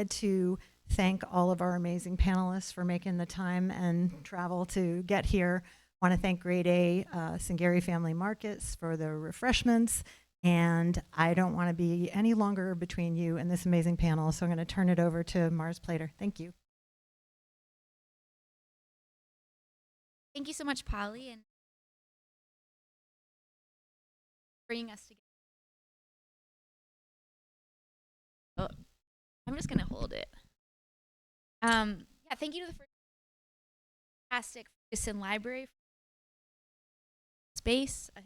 To thank all of our amazing panelists for making the time and travel to get here. I want to thank Grade A Singari Family Markets for the refreshments. And I don't want to be any longer between you and this amazing panel, so I'm going to turn it over to Mars Plater. Thank you. Thank you so much, Polly, and bringing us together. Oh, I'm just going to hold it. Yeah, thank you to the first fantastic Ferguson Library space, a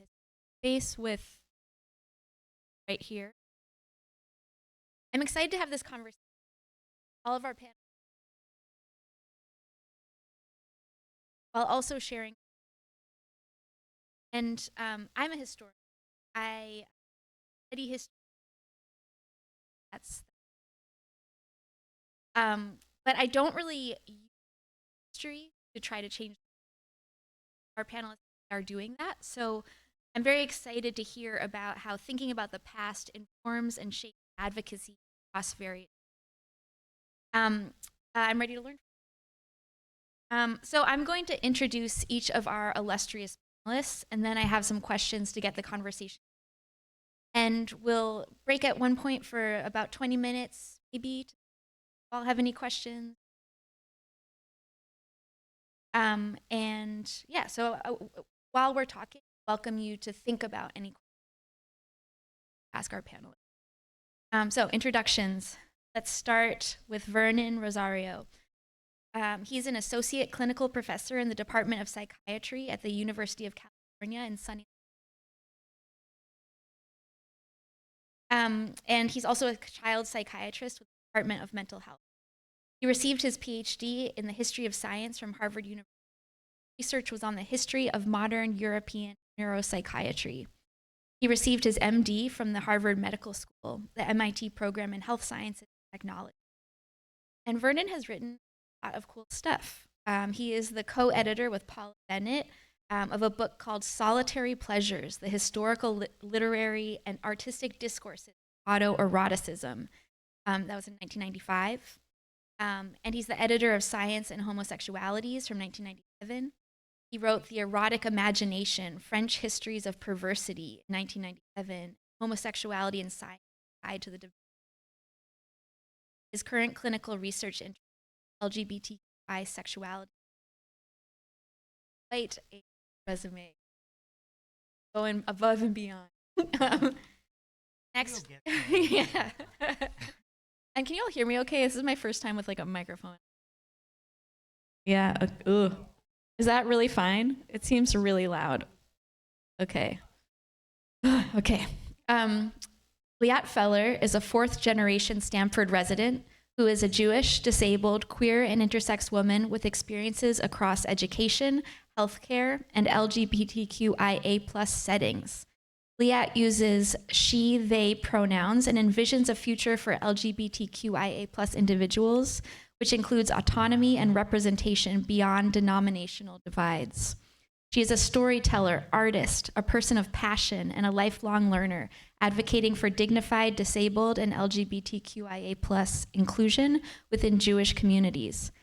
space with right here. I'm excited to have this conversation. All of our panelists, while also sharing. And I'm a historian. I study history. But I don't really use history to try to change. Our panelists are doing that. So I'm very excited to hear about how thinking about the past informs and shapes advocacy across various. I'm ready to learn. So I'm going to introduce each of our illustrious panelists, and then I have some questions to get the conversation. And we'll break at one point for about 20 minutes, maybe. Do you all have any questions? And yeah, so while we're talking, welcome you to think about any questions. Ask our panelists. So introductions. Let's start with Vernon Rosario. He's an associate clinical professor in the Department of Psychiatry at the University of California in sunny. And he's also a child psychiatrist with the Department of Mental Health. He received his PhD in the history of science from Harvard University. Research was on the history of modern European neuropsychiatry. He received his MD from the Harvard Medical School, the MIT program in health science and technology. And Vernon has written a lot of cool stuff. He is the co-editor with Paula Bennett of a book called Solitary Pleasures, the Historical, Literary, and Artistic Discourses of Autoeroticism. That was in 1995. And he's the editor of Science and Homosexualities from 1997. He wrote The Erotic Imagination, French Histories of Perversity in 1997, Homosexuality and Science Tied to the Divorce. His current clinical research in LGBTQIA sexuality. Quite a resume. Going above and beyond. Next. Yeah. And can you all hear me okay? This is my first time with like a microphone. Yeah. Ugh. Is that really fine? It seems really loud. Okay. Okay. Liat Feller is a fourth-generation Stamford resident who is a Jewish, disabled, queer, and intersex woman with experiences across education, healthcare, and LGBTQIA+ settings. Liat uses she, they pronouns and envisions a future for LGBTQIA+ individuals, which includes autonomy and representation beyond denominational divides. She is a storyteller, artist, a person of passion, and a lifelong learner, advocating for dignified, disabled, and LGBTQIA+ inclusion within Jewish communities.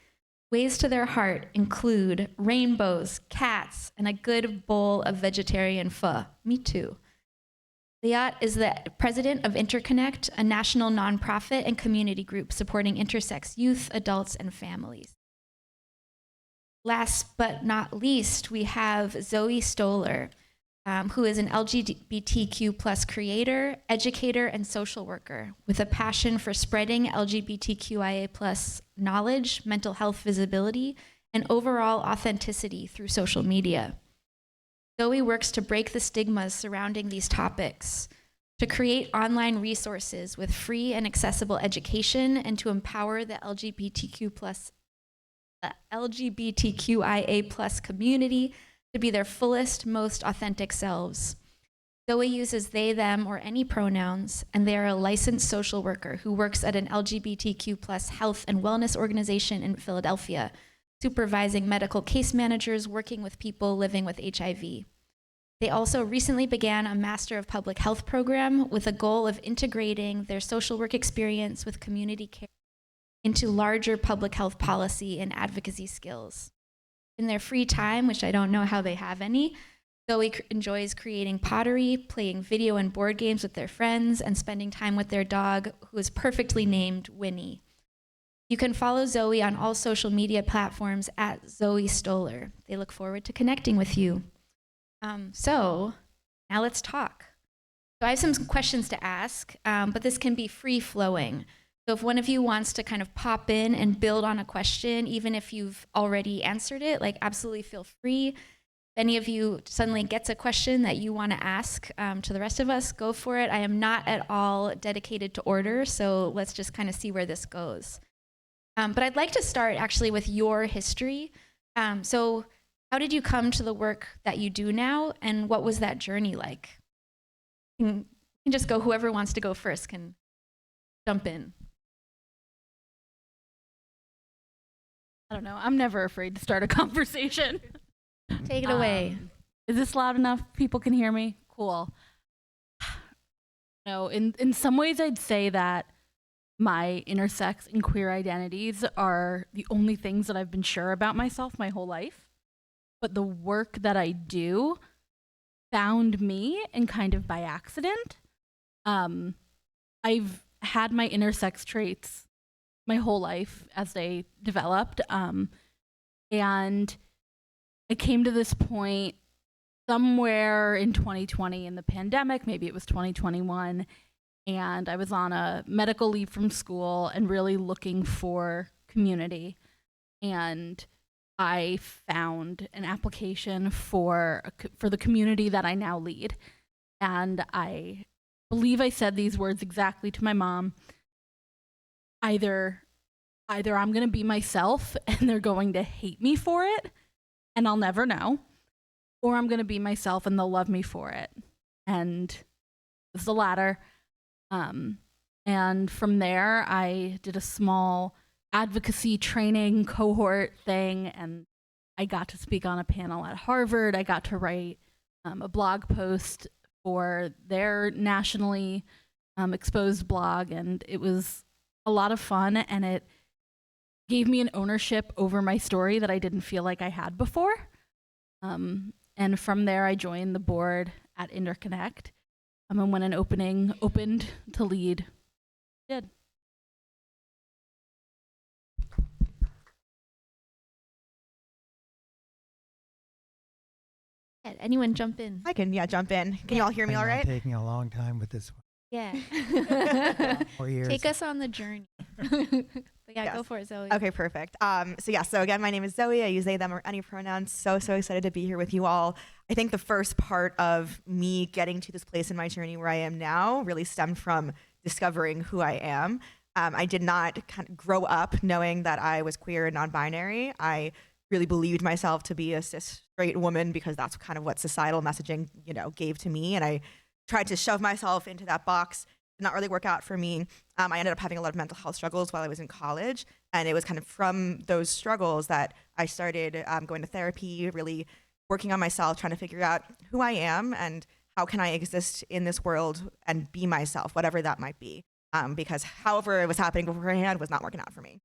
Ways to their heart include rainbows, cats, and a good bowl of vegetarian pho. Me too. Liat is the president of Interconnect, a national nonprofit and community group supporting intersex youth, adults, and families. Last but not least, we have Zoe Stoller, who is an LGBTQ+ creator, educator, and social worker with a passion for spreading LGBTQIA+ knowledge, mental health visibility, and overall authenticity through social media. Zoe works to break the stigmas surrounding these topics, to create online resources with free and accessible education, and to empower the LGBTQIA+ community to be their fullest, most authentic selves. Zoe uses they, them, or any pronouns, and they are a licensed social worker who works at an LGBTQ+ health and wellness organization in Philadelphia, supervising medical case managers working with people living with HIV. They also recently began a Master of Public Health program with a goal of integrating their social work experience with community care into larger public health policy and advocacy skills. In their free time, which I don't know how they have any, Zoe enjoys creating pottery, playing video and board games with their friends, and spending time with their dog, who is perfectly named Winnie. You can follow Zoe on all social media platforms at Zoe Stoller. They look forward to connecting with you. So now let's talk. So I have some questions to ask, but this can be free-flowing. So if one of you wants to kind of pop in and build on a question, even if you've already answered it, like absolutely feel free. If any of you suddenly gets a question that you want to ask to the rest of us, go for it. I am not at all dedicated to order, so let's just kind of see where this goes. But I'd like to start actually with your history. So how did you come to the work that you do now, and what was that journey like? You can just go, whoever wants to go first can jump in. I don't know. I'm never afraid to start a conversation. Take it away. Is this loud enough? People can hear me? Cool. No, in some ways I'd say that my intersex and queer identities are the only things that I've been sure about myself my whole life. But the work that I do found me, and kind of by accident. I've had my intersex traits my whole life as they developed. And I came to this point somewhere in 2020 in the pandemic, maybe it was 2021, and I was on a medical leave from school and really looking for community. And I found an application for the community that I now lead. And I believe I said these words exactly to my mom. Either I'm going to be myself and they're going to hate me for it and I'll never know, or I'm going to be myself and they'll love me for it. And it's the latter. And from there, I did a small advocacy training cohort thing, and I got to speak on a panel at Harvard. I got to write a blog post for their nationally exposed blog, and it was a lot of fun, and it gave me an ownership over my story that I didn't feel like I had before. And from there, I joined the board at Interconnect, and when an opening opened to lead, I did. Anyone jump in? I can, jump in. Can you all hear me all I'm right? taking a long time with this one. Yeah. 4 years. Take us on the journey. But yeah, Yes. go for it, Zoe. Okay, perfect. So again, my name is Zoe. I use they, them, or any pronouns. So excited to be here with you all. I think the first part of me getting to this place in my journey where I am now really stemmed from discovering who I am. I did not kind of grow up knowing that I was queer and non-binary. I really believed myself to be a cis straight woman because that's kind of what societal messaging, gave to me. And I tried to shove myself into that box. Did not really work out for me. I ended up having a lot of mental health struggles while I was in college. And it was kind of from those struggles that I started going to therapy, really working on myself, trying to figure out who I am and how can I exist in this world and be myself, whatever that might be. Because however it was happening beforehand was not working out for me.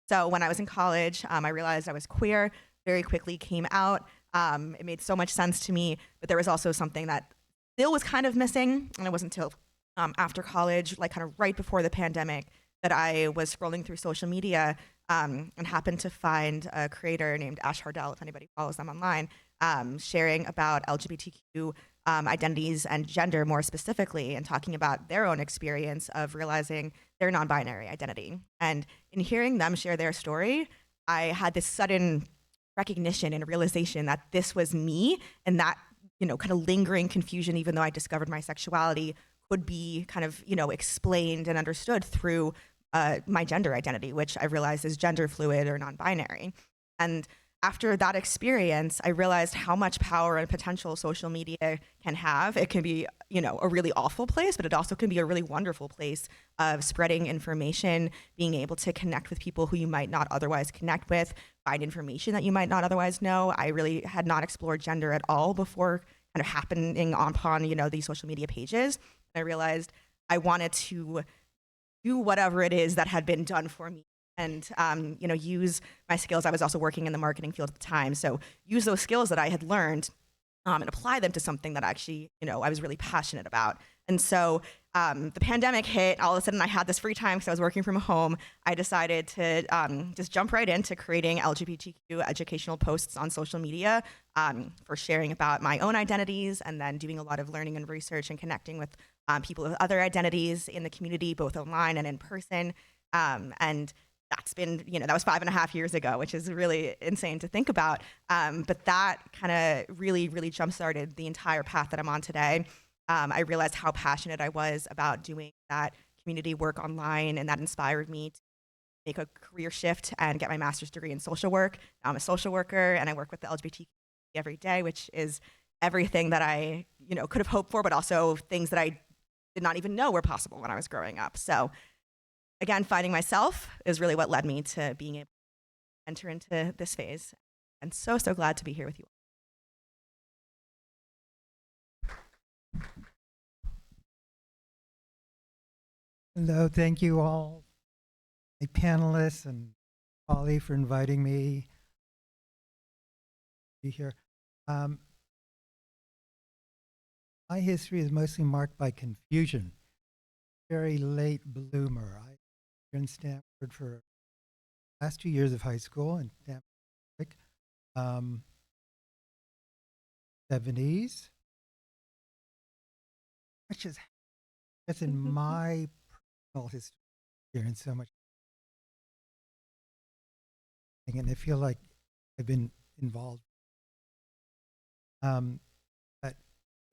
So when I was in college, I realized I was queer, very quickly came out. It made so much sense to me, but there was also something that still was kind of missing. And it wasn't until after college, like kind of right before the pandemic, that I was scrolling through social media and happened to find a creator named Ash Hardell, if anybody follows them online, sharing about LGBTQ identities and gender more specifically, and talking about their own experience of realizing their non-binary identity. And in hearing them share their story, I had this sudden recognition and realization that this was me, and that, kind of lingering confusion, even though I discovered my sexuality, could be kind of, explained and understood through my gender identity, which I realized is gender fluid or non-binary. And after that experience, I realized how much power and potential social media can have. It can be, a really awful place, but it also can be a really wonderful place of spreading information, being able to connect with people who you might not otherwise connect with, find information that you might not otherwise know. I really had not explored gender at all before kind of happening upon, these social media pages. And I realized I wanted to do whatever it is that had been done for me and use my skills. I was also working in the marketing field at the time, so use those skills that I had learned and apply them to something that actually I was really passionate about. And so the pandemic hit. All of a sudden, I had this free time because I was working from home. I decided to just jump right into creating LGBTQ educational posts on social media for sharing about my own identities, and then doing a lot of learning and research and connecting with people with other identities in the community, both online and in person. And that's been, that was 5.5 years ago, which is really insane to think about. But that kind of really, really jump-started the entire path that I'm on today. I realized how passionate I was about doing that community work online, and that inspired me to make a career shift and get my master's degree in social work. Now I'm a social worker, and I work with the LGBTQ every day, which is everything that I, could have hoped for, but also things that I did not even know were possible when I was growing up. So again, finding myself is really what led me to being able to enter into this phase. And so, so glad to be here with you. Hello, thank you all, my panelists and Polly for inviting me to be here. My history is mostly marked by confusion. Very late bloomer. I was in Stamford for the last 2 years of high school in Stamford, 70s, which is that's in my personal history experience so much. And I feel like I've been involved. But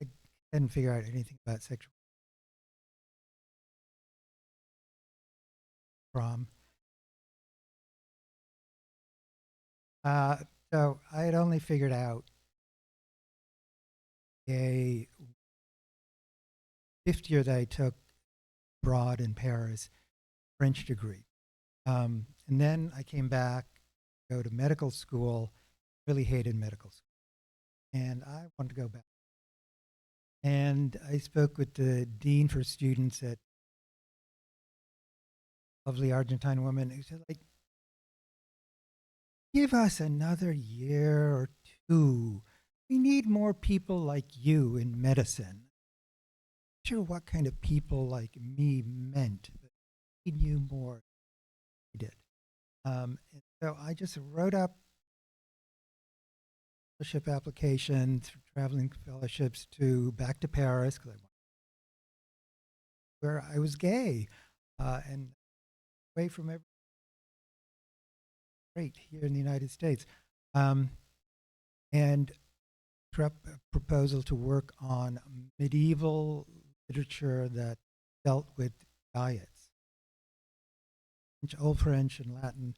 I didn't figure out anything about sexual prom. So I had only figured out a fifth year that I took abroad in Paris, French degree. And then I came back to go to medical school, really hated medical school. And I wanted to go back. And I spoke with the dean for students at lovely Argentine woman who said, like, give us another year or two. We need more people like you in medicine. Not sure what kind of people like me meant, but we knew more. We did. And so I just wrote up fellowship applications for traveling fellowships back to Paris, where I was gay and away from every great here in the United States. And a proposal to work on medieval literature that dealt with diets, Old French and Latin.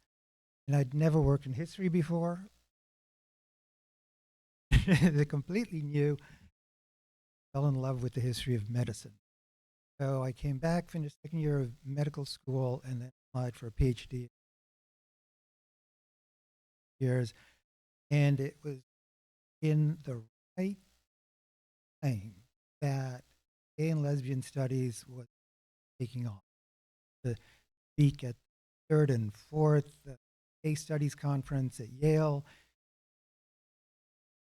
And I'd never worked in history before. They completely new. Fell in love with the history of medicine. So I came back, finished second year of medical school, and then applied for a PhD. Years, and it was in the right time that gay and lesbian studies was taking off. To speak at third and fourth Gay Studies Conference at Yale,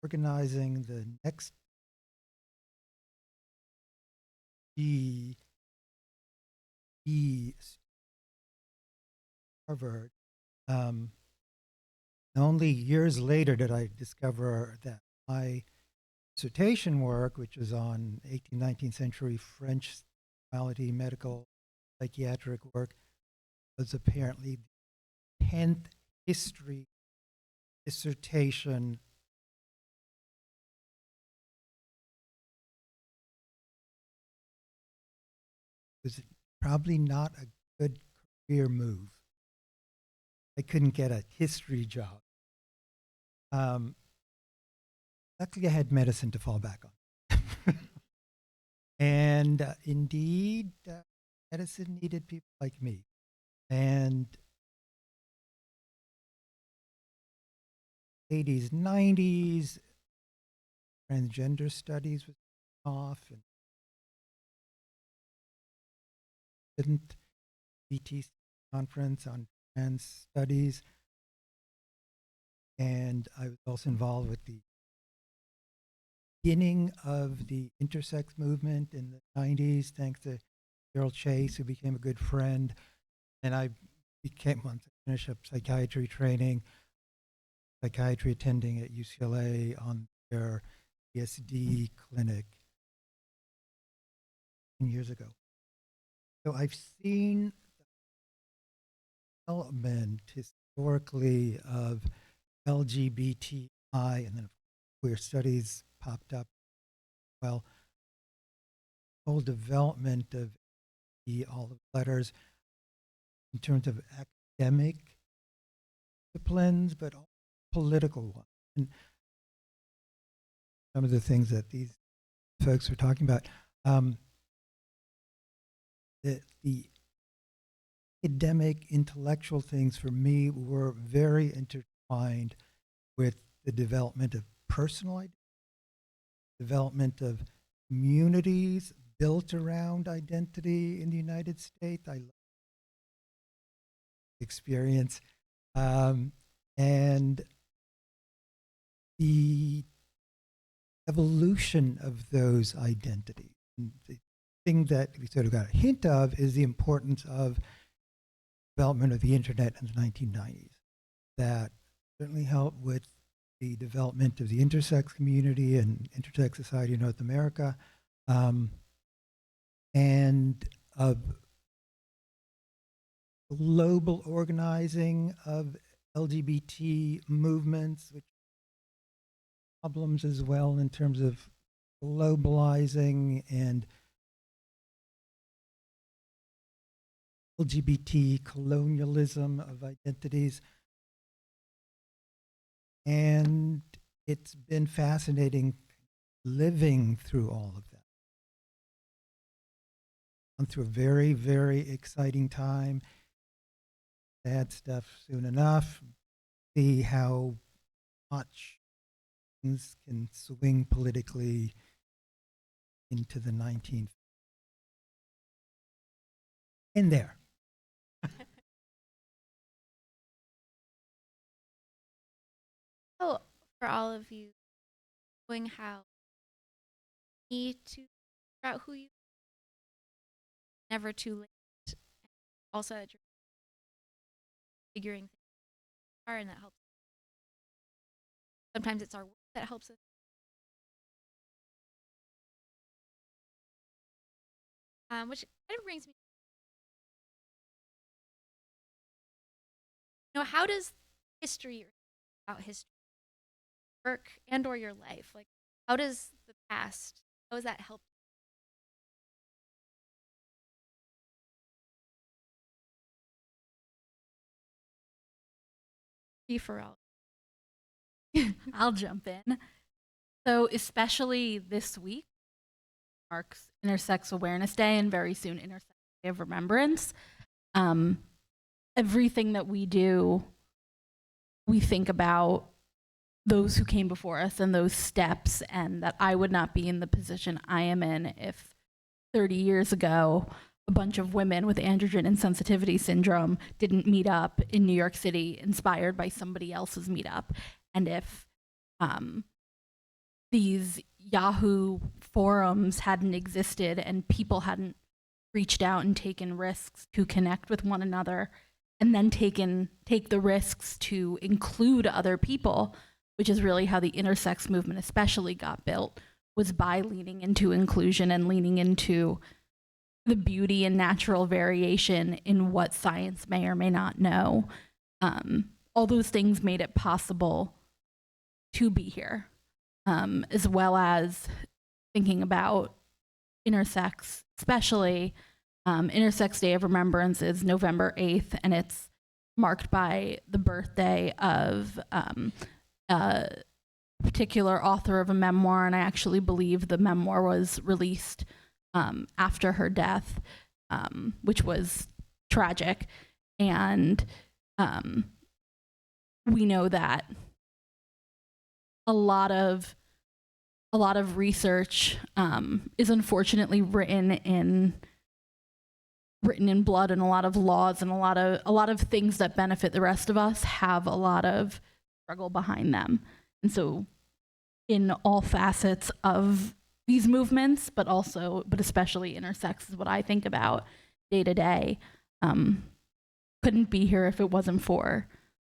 organizing the next Harvard. Only years later did I discover that my dissertation work, which was on 18th, 19th century French sexuality, medical, psychiatric work, was apparently the 10th history dissertation was probably not a good career move. I couldn't get a history job. Luckily, I had medicine to fall back on. And indeed, medicine needed people like me. And 80s, 90s, transgender studies was off, and didn't BT conference on trans studies, and I was also involved with the beginning of the intersex movement in the 90s, thanks to Gerald Chase, who became a good friend. And I became, once I finished up psychiatry training, psychiatry attending at UCLA on their PSD clinic years ago. So I've seen development historically of LGBTI, and then queer studies popped up. Well, whole development of all the letters in terms of academic disciplines, but also political ones. And some of the things that these folks were talking about, the academic, intellectual things for me were very intertwined with the development of personal identity, development of communities built around identity in the United States. I love the experience. And the evolution of those identities. And the thing that we sort of got a hint of is the importance of development of the internet in the 1990s. That certainly helped with the development of the intersex community and intersex society in North America, and of global organizing of LGBT movements, which problems as well in terms of globalizing and LGBT colonialism of identities. And it's been fascinating living through all of that. Gone through a very, very exciting time. Sad stuff soon enough. See how much things can swing politically into the 1950s. In there. So, for all of you, knowing how you need to figure out who you never too late. And also that you're figuring things are, and that helps. Sometimes it's our work that helps us. Which kind of brings me, how does history, about history, work and or your life, like how does the past, how does that help you for all? I'll jump in. So, especially this week marks Intersex Awareness Day and very soon Intersex Day of Remembrance. Everything that we do, we think about those who came before us and those steps, and that I would not be in the position I am in if 30 years ago a bunch of women with androgen insensitivity syndrome didn't meet up in New York City inspired by somebody else's meetup, and if these Yahoo forums hadn't existed and people hadn't reached out and taken risks to connect with one another, and then take the risks to include other people, which is really how the intersex movement especially got built, was by leaning into inclusion and leaning into the beauty and natural variation in what science may or may not know. All those things made it possible to be here, as well as thinking about intersex, especially Intersex Day of Remembrance is November 8th, and it's marked by the birthday of a particular author of a memoir, and I actually believe the memoir was released after her death, which was tragic. And we know that a lot of research is unfortunately written in written in blood, and a lot of laws and a lot of things that benefit the rest of us have a lot of struggle behind them. And so in all facets of these movements, but especially intersex is what I think about day to day. Couldn't be here if it wasn't for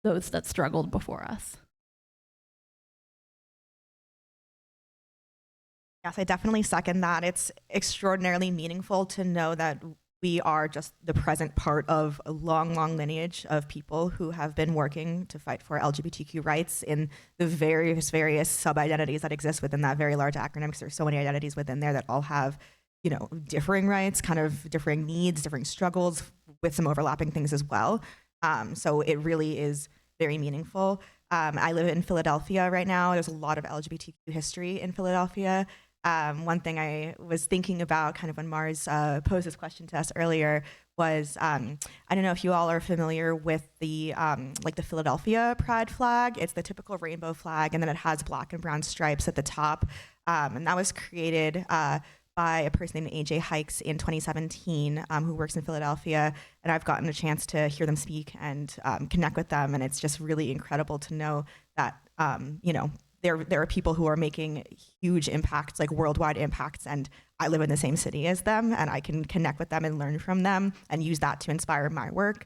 those that struggled before us. Yes, I definitely second that. It's extraordinarily meaningful to know that we are just the present part of a long, long lineage of people who have been working to fight for LGBTQ rights in the various sub-identities that exist within that very large acronym, because there's so many identities within there that all have, differing rights, kind of differing needs, differing struggles, with some overlapping things as well. So it really is very meaningful. I live in Philadelphia right now. There's a lot of LGBTQ history in Philadelphia. One thing I was thinking about kind of when Mars posed this question to us earlier was, I don't know if you all are familiar with the Philadelphia Pride flag. It's the typical rainbow flag, and then it has black and brown stripes at the top. And that was created by a person named AJ Hikes in 2017, who works in Philadelphia. And I've gotten a chance to hear them speak and connect with them. And it's just really incredible to know that, there are people who are making huge impacts, like worldwide impacts, and I live in the same city as them, and I can connect with them and learn from them and use that to inspire my work.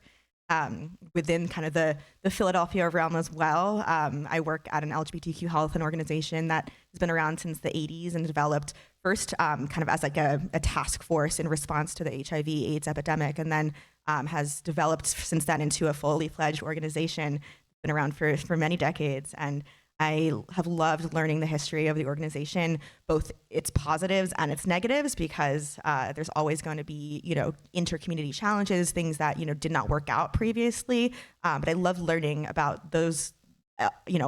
Within kind of the Philadelphia realm as well, I work at an LGBTQ health and organization that has been around since the 80s and developed first kind of as like a task force in response to the HIV/AIDS epidemic, and then has developed since then into a fully fledged organization. Been around for many decades, and I have loved learning the history of the organization, both its positives and its negatives, because there's always going to be, inter-community challenges, things that, did not work out previously. But I love learning about those,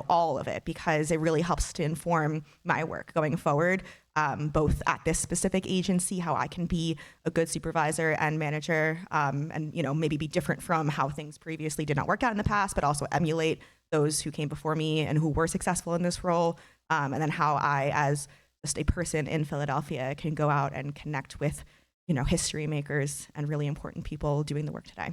all of it, because it really helps to inform my work going forward, both at this specific agency, how I can be a good supervisor and manager, and, maybe be different from how things previously did not work out in the past, but also emulate those who came before me and who were successful in this role, and then how I, as just a person in Philadelphia, can go out and connect with, history makers and really important people doing the work today.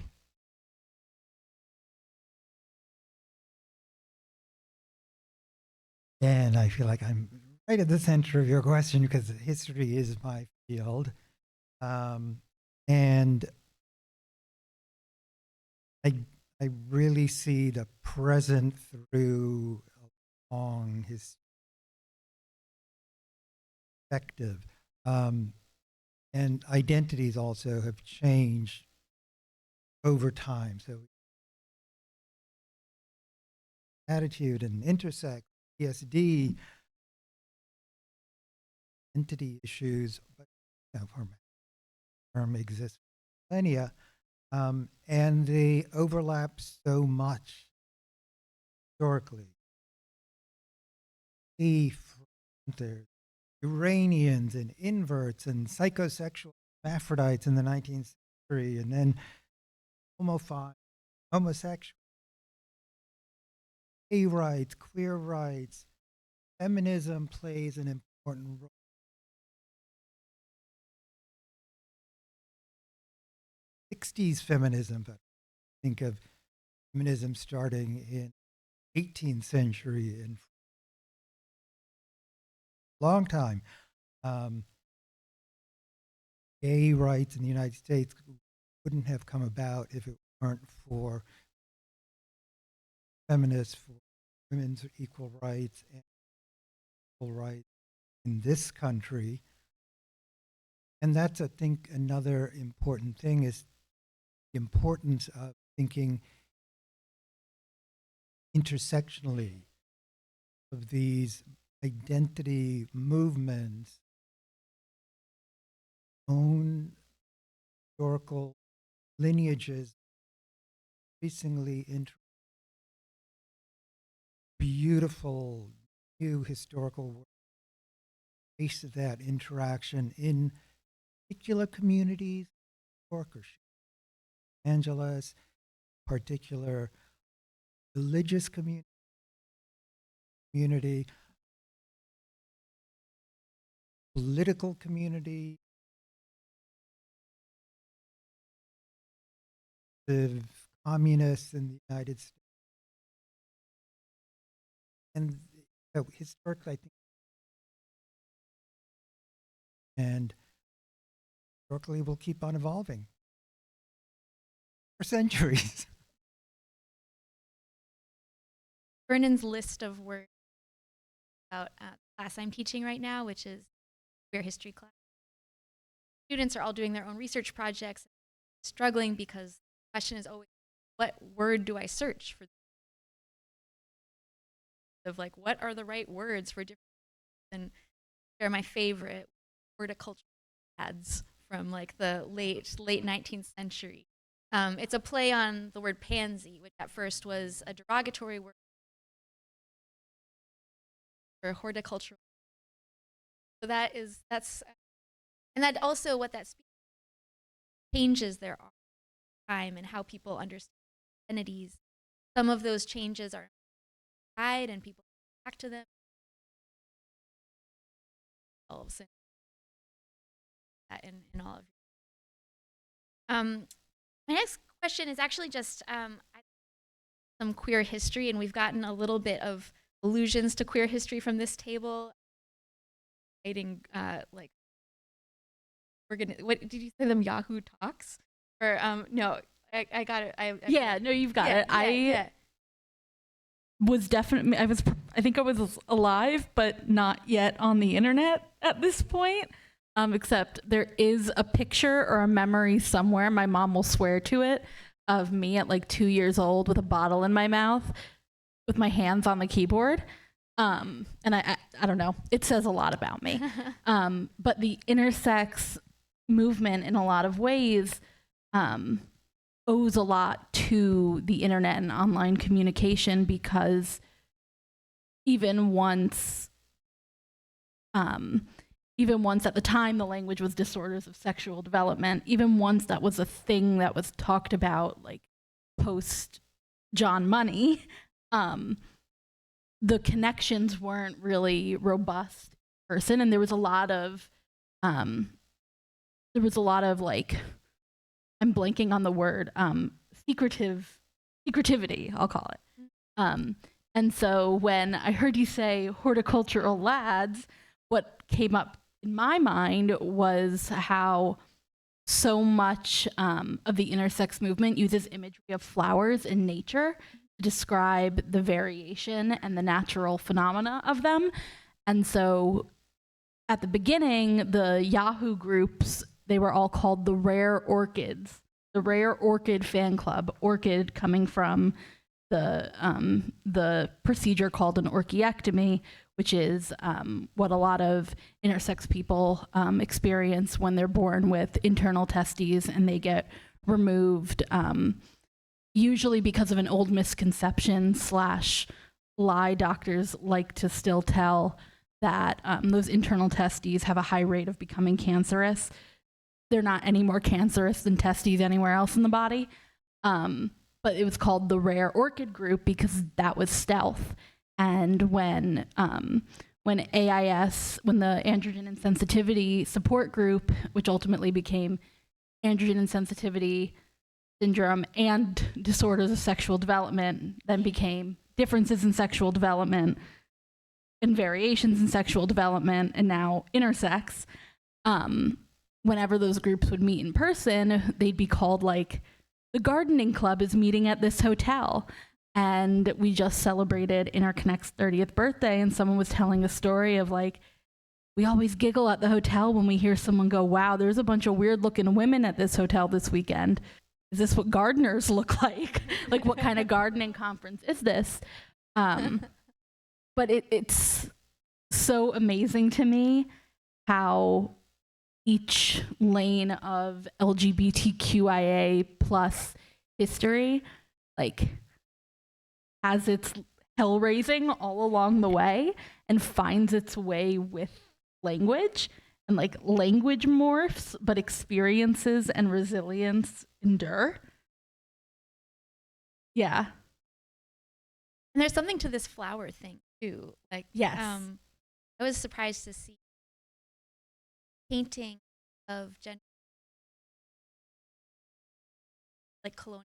And I feel like I'm right at the center of your question, because history is my field. And I really see the present through a long perspective. And identities also have changed over time. So attitude and intersex, PSD, identity issues, but term exists for millennia, and they overlap so much historically. There's Iranians and inverts and psychosexual hermaphrodites in the 19th century, and then homosexual, gay rights, queer rights. Feminism plays an important role. 60s feminism, but think of feminism starting in 18th century in long time. Gay rights in the United States wouldn't have come about if it weren't for feminists, for women's equal rights and equal rights in this country. And that's, I think, another important thing, is the importance of thinking intersectionally of these identity movements, own historical lineages, increasingly beautiful new historical work, face of that interaction in particular communities, York or Angeles, particular religious community, political community, the communists in the United States. And historically, I think, and historically will keep on evolving for centuries. Vernon's list of words about the class I'm teaching right now, which is queer history class. Students are all doing their own research projects, struggling because the question is always, what word do I search for? Of like, what are the right words for different? And they're my favorite horticulture ads from like the late 19th century. It's a play on the word pansy, which at first was a derogatory word for horticultural. So that's and that also what that speaks changes their time and how people understand identities. Some of those changes are pride and people back to them. In all of my next question is actually just some queer history, and we've gotten a little bit of allusions to queer history from this table. Like, what did you say them Yahoo Talks? Or no, I got it. Yeah, no, you've got it. I think I was alive, but not yet on the internet at this point. Except there is a picture or a memory somewhere, my mom will swear to it, of me at like 2 years old with a bottle in my mouth with my hands on the keyboard. And I don't know, it says a lot about me. But the intersex movement in a lot of ways owes a lot to the internet and online communication, because even once at the time the language was disorders of sexual development, even once that was a thing that was talked about, like post John Money, the connections weren't really robust in person, and there was a lot of like, I'm blanking on the word, secretivity, I'll call it. And so when I heard you say horticultural lads, what came up in my mind was how so much of the intersex movement uses imagery of flowers in nature to describe the variation and the natural phenomena of them. And so at the beginning, the Yahoo groups, they were all called the Rare Orchids, the Rare Orchid Fan Club, orchid coming from the procedure called an orchiectomy, which is what a lot of intersex people experience when they're born with internal testes and they get removed, usually because of an old misconception / lie doctors like to still tell, that those internal testes have a high rate of becoming cancerous. They're not any more cancerous than testes anywhere else in the body. But it was called the Rare Orchid Group because that was stealth. And when AIS, when the Androgen Insensitivity Support Group, which ultimately became Androgen Insensitivity Syndrome and Disorders of Sexual Development, then became Differences in Sexual Development and Variations in Sexual Development, and now Intersex, whenever those groups would meet in person, they'd be called like, the gardening club is meeting at this hotel. And we just celebrated Interconnect's 30th birthday, and someone was telling a story of like, we always giggle at the hotel when we hear someone go, wow, there's a bunch of weird looking women at this hotel this weekend. Is this what gardeners look like? Like, what kind of gardening conference is this? But it's so amazing to me how each lane of LGBTQIA plus history, like, has its hell raising all along the way and finds its way with language, and like language morphs, but experiences and resilience endure. Yeah. And there's something to this flower thing too. Like, Yes. I was surprised to see painting of gender, like colonial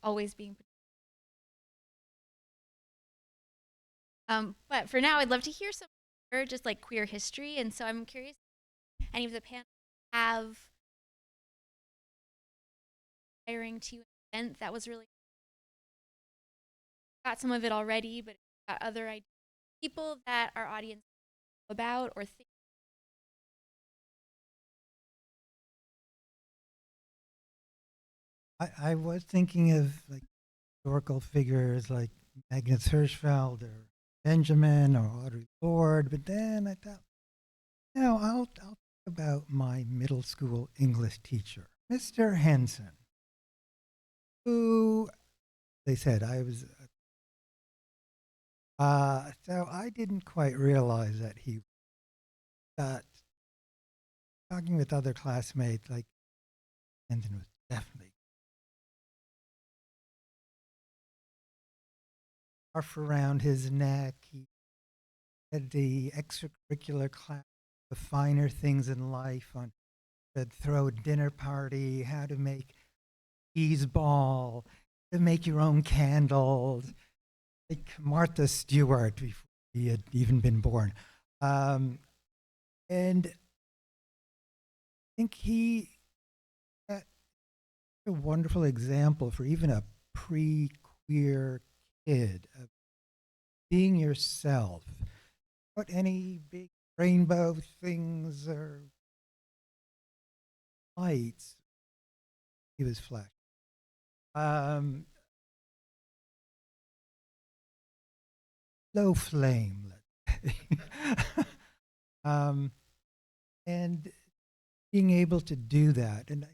always being. But for now, I'd love to hear some more just like queer history, and so I'm curious if any of the panelists have hiring to an event that was really got some of it already, but got other ideas, people that our audience know about or think. I was thinking of like historical figures like Magnus Hirschfeld or Benjamin or Audre Lorde, but then I thought, no, I'll talk about my middle school English teacher, Mr. Henson, who they said I was. So I didn't quite realize that he got talking with other classmates like Henson was definitely scarf around his neck. He had the extracurricular class, the finer things in life on to throw a dinner party, how to make cheese ball, to make your own candles, like Martha Stewart before he had even been born. And I think he set a wonderful example for even a pre-queer kid of being yourself, without any big rainbow things or lights. He was flesh. Low flame, let's say. And being able to do that. And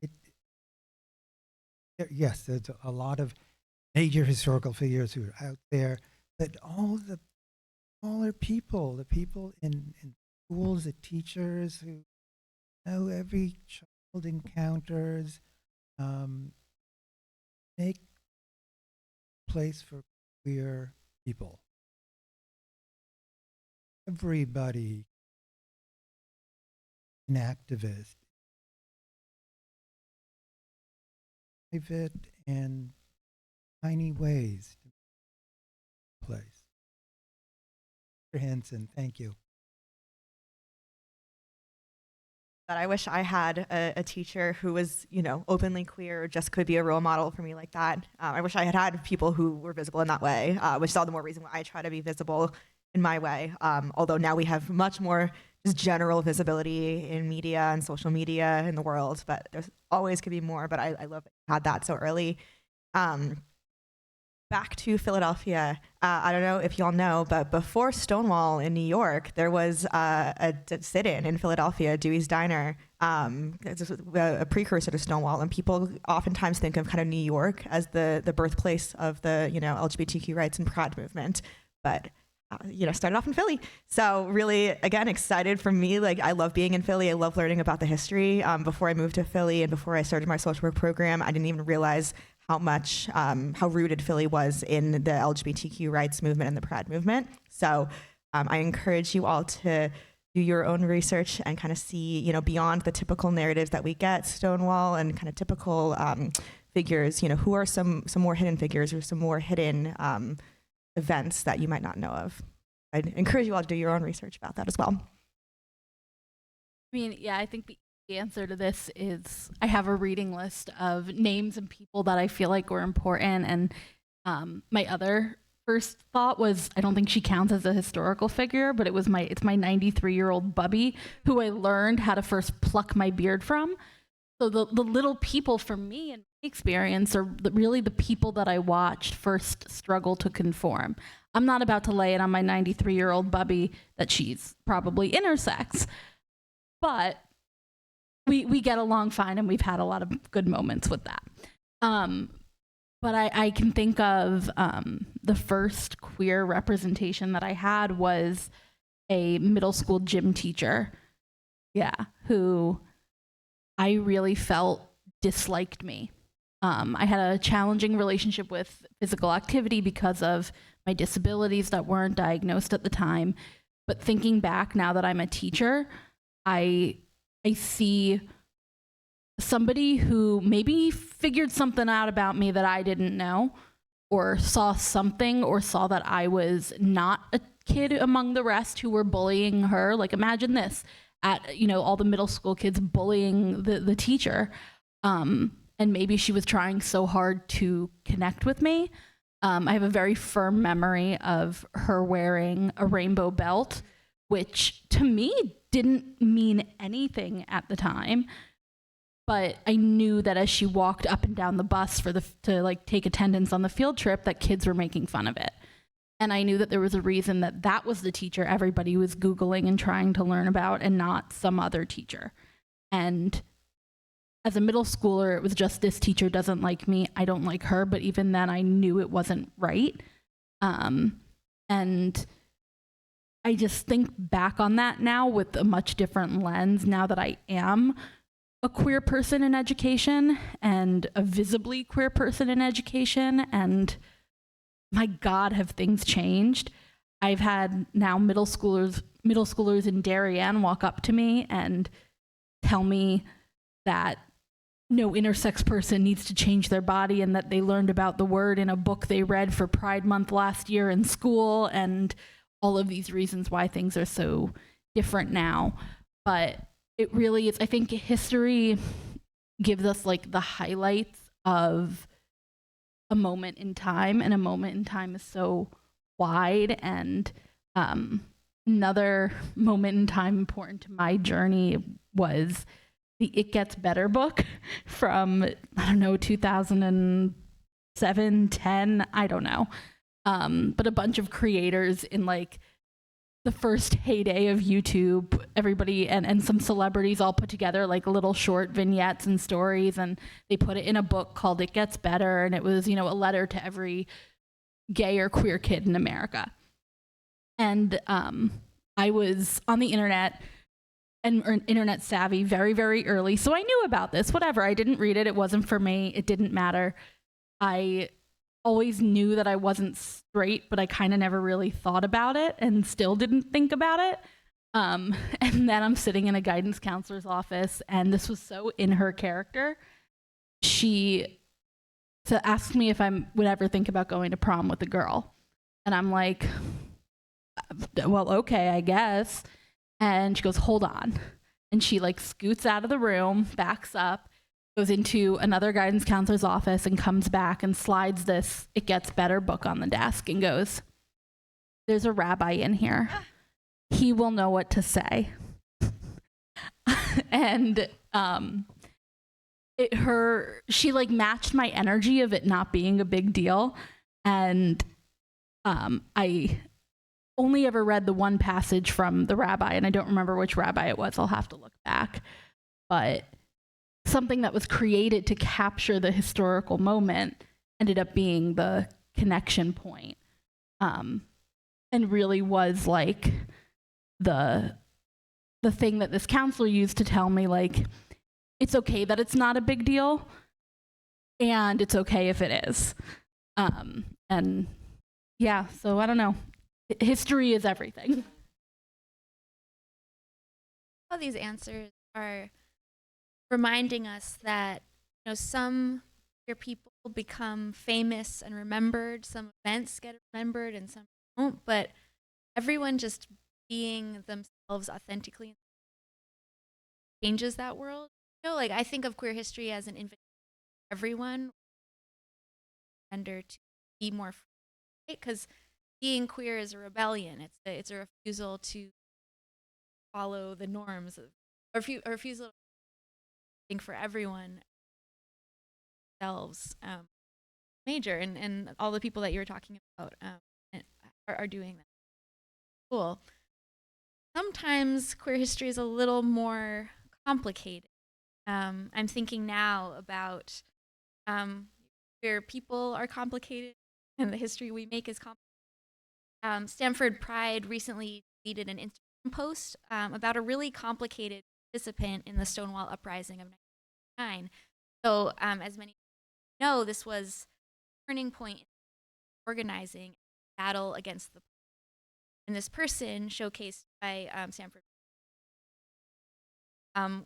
yes, there's a lot of major historical figures who are out there, but all the smaller people, the people in schools, the teachers who know every child encounters, make place for queer people. Everybody, an activist, private and tiny ways to place. Mr. Henson, thank you. That I wish I had a teacher who was, openly queer, or just could be a role model for me like that. I wish I had had people who were visible in that way, which is all the more reason why I try to be visible in my way. Although now we have much more just general visibility in media and social media in the world, but there's always could be more. But I love that you had that so early. Back to Philadelphia. I don't know if y'all know, but before Stonewall in New York, there was a sit-in in Philadelphia, Dewey's Diner. It's a precursor to Stonewall, and people oftentimes think of kind of New York as the birthplace of the LGBTQ rights and Pride movement, but started off in Philly. So really, again, excited for me. Like, I love being in Philly. I love learning about the history. Before I moved to Philly and before I started my social work program, I didn't even realize how rooted Philly was in the LGBTQ rights movement and the Pride movement. So I encourage you all to do your own research and kind of see, beyond the typical narratives that we get, Stonewall and kind of typical figures, who are some more hidden figures or some more hidden events that you might not know of. I'd encourage you all to do your own research about that as well. I mean, yeah, I think the answer to this is I have a reading list of names and people that I feel like were important. And my other first thought was, I don't think she counts as a historical figure, but it's my 93-year-old bubby who I learned how to first pluck my beard from. So the little people for me in my experience are really the people that I watched first struggle to conform. I'm not about to lay it on my 93-year-old bubby that she's probably intersex, but we get along fine, and we've had a lot of good moments with that. But I can think of the first queer representation that I had was a middle school gym teacher, who I really felt disliked me. I had a challenging relationship with physical activity because of my disabilities that weren't diagnosed at the time. But thinking back now that I'm a teacher, I see somebody who maybe figured something out about me that I didn't know, or saw something, or saw that I was not a kid among the rest who were bullying her. Like, imagine this, at, you know, all the middle school kids bullying the teacher. And maybe she was trying so hard to connect with me. I have a very firm memory of her wearing a rainbow belt, which to me didn't mean anything at the time. But I knew that as she walked up and down the bus to like take attendance on the field trip, that kids were making fun of it. And I knew that there was a reason that that was the teacher everybody was Googling and trying to learn about, and not some other teacher. And as a middle schooler, it was just, this teacher doesn't like me, I don't like her. But even then, I knew it wasn't right. And I just think back on that now with a much different lens, now that I am a queer person in education, and a visibly queer person in education. And my God, have things changed. I've had now middle schoolers in Darien walk up to me and tell me that no intersex person needs to change their body, and that they learned about the word in a book they read for Pride Month last year in school, and all of these reasons why things are so different now. But it really is, I think history gives us like the highlights of a moment in time, and a moment in time is so wide. And another moment in time important to my journey was the It Gets Better book from, I don't know, 2007, 10, I don't know. But a bunch of creators in like the first heyday of YouTube, everybody and some celebrities all put together like little short vignettes and stories, and they put it in a book called It Gets Better. And it was, you know, a letter to every gay or queer kid in America. And I was on the internet and internet savvy very, very early. So I knew about this, whatever. I didn't read it. It wasn't for me. It didn't matter. I always knew that I wasn't straight, but I kind of never really thought about it, and still didn't think about it. And then I'm sitting in a guidance counselor's office, and this was so in her character. She asked me if I would ever think about going to prom with a girl. And I'm like, well, okay, I guess. And she goes, hold on. And she like scoots out of the room, backs up, goes into another guidance counselor's office, and comes back and slides this It Gets Better book on the desk and goes, there's a rabbi in here. He will know what to say. And she like matched my energy of it not being a big deal. And I only ever read the one passage from the rabbi, and I don't remember which rabbi it was. I'll have to look back. But something that was created to capture the historical moment ended up being the connection point, and really was like the thing that this counselor used to tell me, like, it's okay that it's not a big deal, and it's okay if it is. And yeah, so I don't know. History is everything. All these answers are reminding us that, you know, some queer people become famous and remembered, some events get remembered and some don't, but everyone just being themselves authentically changes that world. You know, like, I think of queer history as an invitation for everyone to be more free, right? Because being queer is a rebellion. It's a refusal to follow the norms of, or refusal to think for everyone themselves. Major, and all the people that you were talking about are doing that. Cool. Sometimes queer history is a little more complicated. I'm thinking now about queer people are complicated, and the history we make is complicated. Stamford Pride recently tweeted an Instagram post about a really complicated participant in the Stonewall Uprising of 1999. So, as many know, this was a turning point in organizing battle against the. And this person, showcased by Stamford,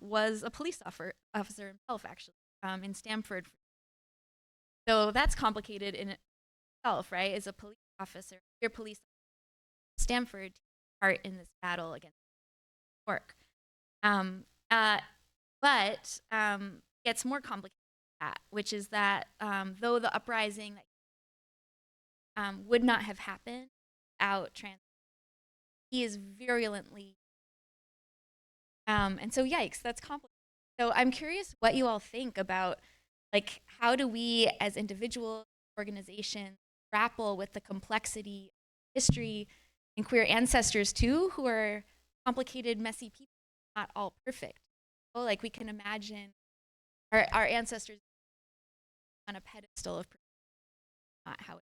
was a police officer himself, actually, in Stamford. So that's complicated in itself, right? As a police officer, your police officer, Stamford takes part in this battle against work. But gets more complicated than that, which is that though the uprising would not have happened without trans, he is virulently, and so yikes, that's complicated. So I'm curious what you all think about, like, how do we as individuals, organizations, grapple with the complexity of history and queer ancestors too, who are complicated, messy people, not all perfect. Well, like, we can imagine our ancestors on a pedestal of not how it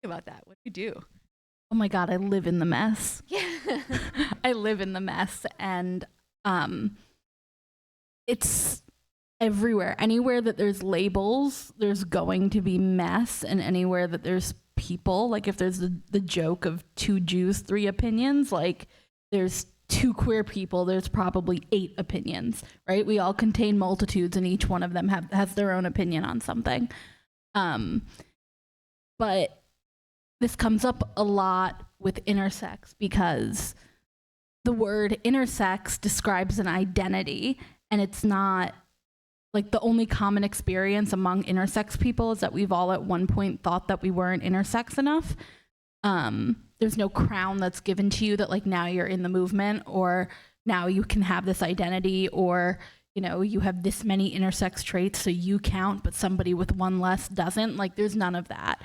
about that. What do you do? Oh my God, I live in the mess. Yeah. I live in the mess, and it's everywhere. Anywhere that there's labels, there's going to be mess, and anywhere that there's people, like if there's the joke of 2 Jews, 3 opinions, like there's 2 queer people, there's probably 8 opinions, right? We all contain multitudes, and each one of them has their own opinion on something. But this comes up a lot with intersex, because the word intersex describes an identity, and it's not like the only common experience among intersex people is that we've all at one point thought that we weren't intersex enough. There's no crown that's given to you that, like, now you're in the movement, or now you can have this identity, or, you know, you have this many intersex traits, so you count, but somebody with 1 less doesn't. Like, there's none of that.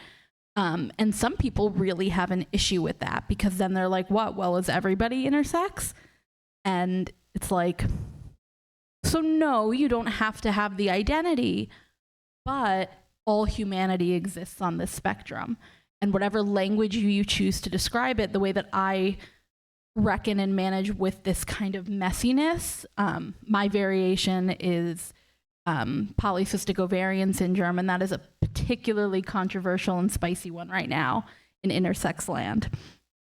And some people really have an issue with that, because then they're like, what? Well, is everybody intersex? And it's like, so no, you don't have to have the identity, but all humanity exists on this spectrum. And whatever language you choose to describe it, the way that I reckon and manage with this kind of messiness, my variation is polycystic ovarian syndrome, and that is a particularly controversial and spicy one right now in intersex land.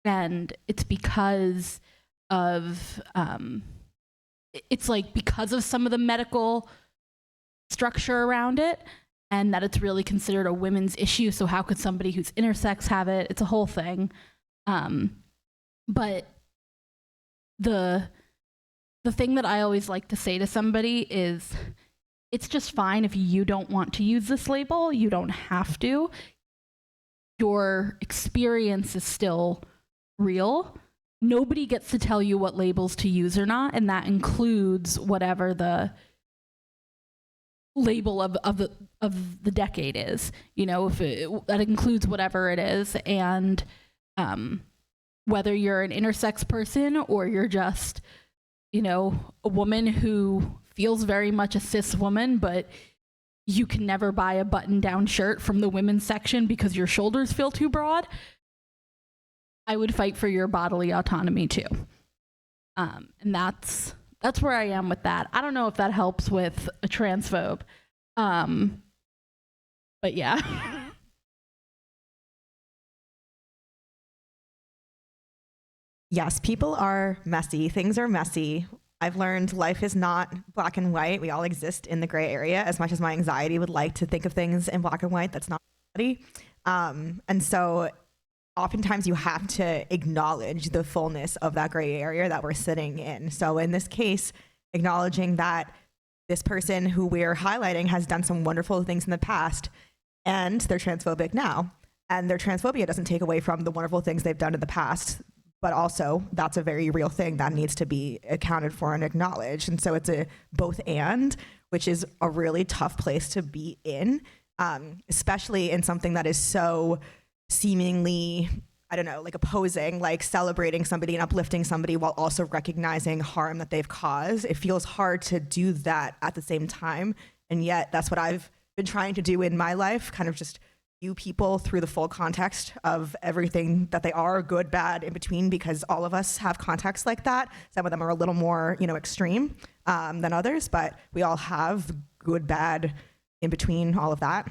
And it's because of it's like because of some of the medical structure around it, and that it's really considered a women's issue. So how could somebody who's intersex have it? It's a whole thing. But the thing that I always like to say to somebody is, it's just fine if you don't want to use this label. You don't have to. Your experience is still real. Nobody gets to tell you what labels to use or not, and that includes whatever the label of the decade is. You know, if that includes whatever it is, and whether you're an intersex person or you're just, you know, a woman who feels very much a cis woman, but you can never buy a button-down shirt from the women's section because your shoulders feel too broad, I would fight for your bodily autonomy too. And that's where I am with that. I don't know if that helps with a transphobe. But yeah. Yes, people are messy. Things are messy. I've learned life is not black and white. We all exist in the gray area. As much as my anxiety would like to think of things in black and white, that's not reality. And so oftentimes you have to acknowledge the fullness of that gray area that we're sitting in. So in this case, acknowledging that this person who we're highlighting has done some wonderful things in the past, and they're transphobic now. And their transphobia doesn't take away from the wonderful things they've done in the past, but also that's a very real thing that needs to be accounted for and acknowledged. And so it's a both and, which is a really tough place to be in, especially in something that is so seemingly, I don't know, like opposing, like celebrating somebody and uplifting somebody while also recognizing harm that they've caused. It feels hard to do that at the same time. And yet that's what I've been trying to do in my life, kind of just view people through the full context of everything that they are, good, bad, in between, because all of us have contexts like that. Some of them are a little more, you know, extreme than others, but we all have good, bad, in between, all of that.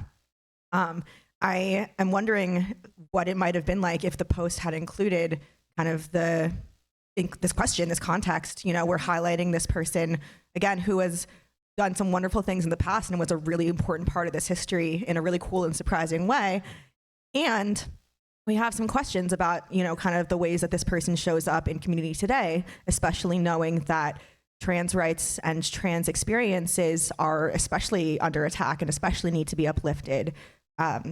I am wondering what it might have been like if the post had included kind of the in this question, this context, you know, we're highlighting this person, again, who has done some wonderful things in the past and was a really important part of this history in a really cool and surprising way. And we have some questions about, you know, kind of the ways that this person shows up in community today, especially knowing that trans rights and trans experiences are especially under attack and especially need to be uplifted.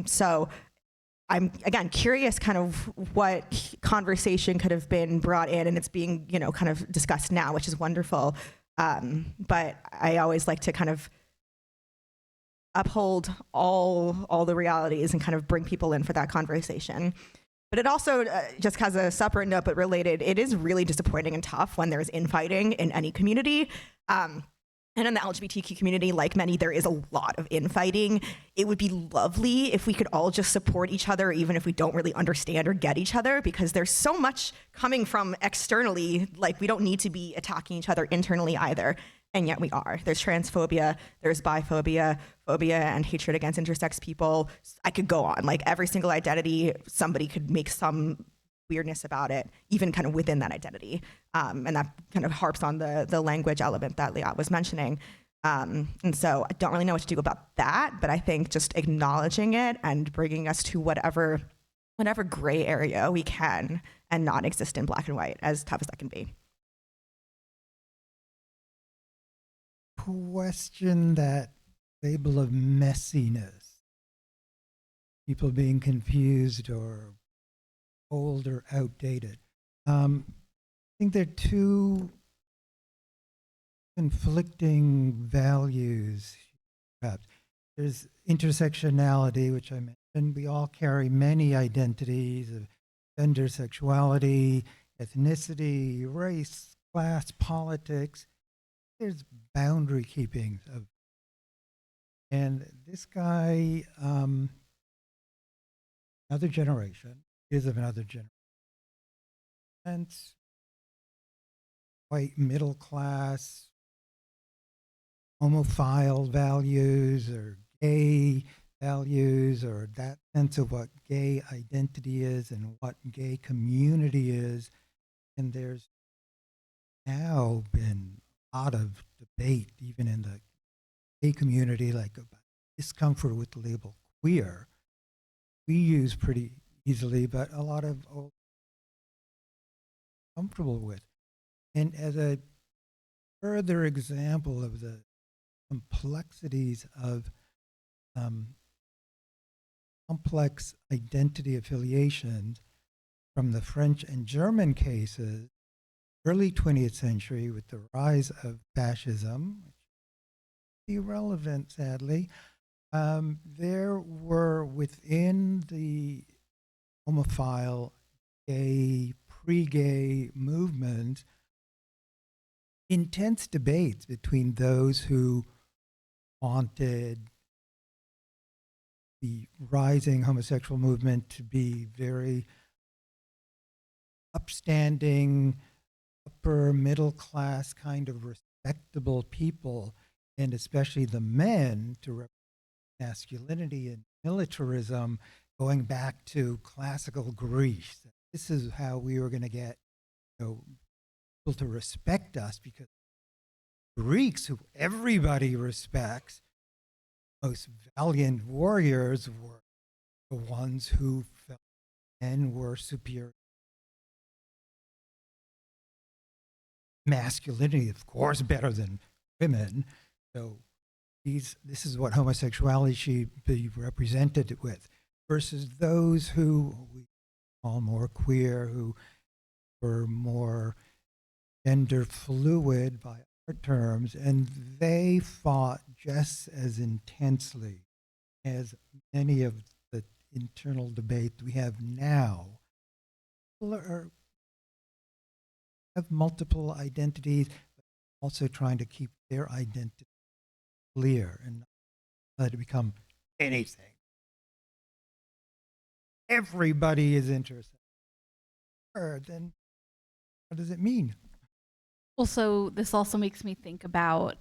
So I'm, again, curious kind of what conversation could have been brought in, and it's being, you know, kind of discussed now, which is wonderful. But I always like to kind of uphold all the realities and kind of bring people in for that conversation. But it also, just has a separate note but related, it is really disappointing and tough when there's infighting in any community. And in the LGBTQ community, like many, there is a lot of infighting. It would be lovely if we could all just support each other, even if we don't really understand or get each other, because there's so much coming from externally. Like, we don't need to be attacking each other internally either. And yet we are. There's transphobia, there's biphobia, phobia, and hatred against intersex people. I could go on. Like, every single identity, somebody could make some weirdness about it, even kind of within that identity. And that kind of harps on the language element that Liat was mentioning. And so I don't really know what to do about that, but I think just acknowledging it and bringing us to whatever gray area we can and not exist in black and white, as tough as that can be. Question that label of messiness, people being confused or old or outdated. I think there are two conflicting values. Perhaps there's intersectionality, which I mentioned. We all carry many identities of gender, sexuality, ethnicity, race, class, politics. There's boundary keeping of, and this guy, another generation, is of another generation, and white middle class, homophile values or gay values, or that sense of what gay identity is and what gay community is. And there's now been lot of debate, even in the gay community, like about discomfort with the label queer. We use pretty easily, but a lot of old comfortable with. And as a further example of the complexities of complex identity affiliations from the French and German cases, early 20th century, with the rise of fascism, which is irrelevant, sadly, there were within the homophile, gay, pre-gay movement intense debates between those who wanted the rising homosexual movement to be very upstanding, upper middle class kind of respectable people, and especially the men to represent masculinity and militarism, going back to classical Greece. This is how we were going to get, you know, people to respect us, because Greeks, who everybody respects, most valiant warriors, were the ones who felt men were superior. Masculinity, of course, better than women. So this is what homosexuality should be represented with, versus those who we call more queer, who were more gender fluid by our terms, and they fought just as intensely as many of the internal debates we have now. People have multiple identities, but also trying to keep their identity clear and not let it become anything. Everybody is interested. Then what does it mean? Also, this also makes me think about,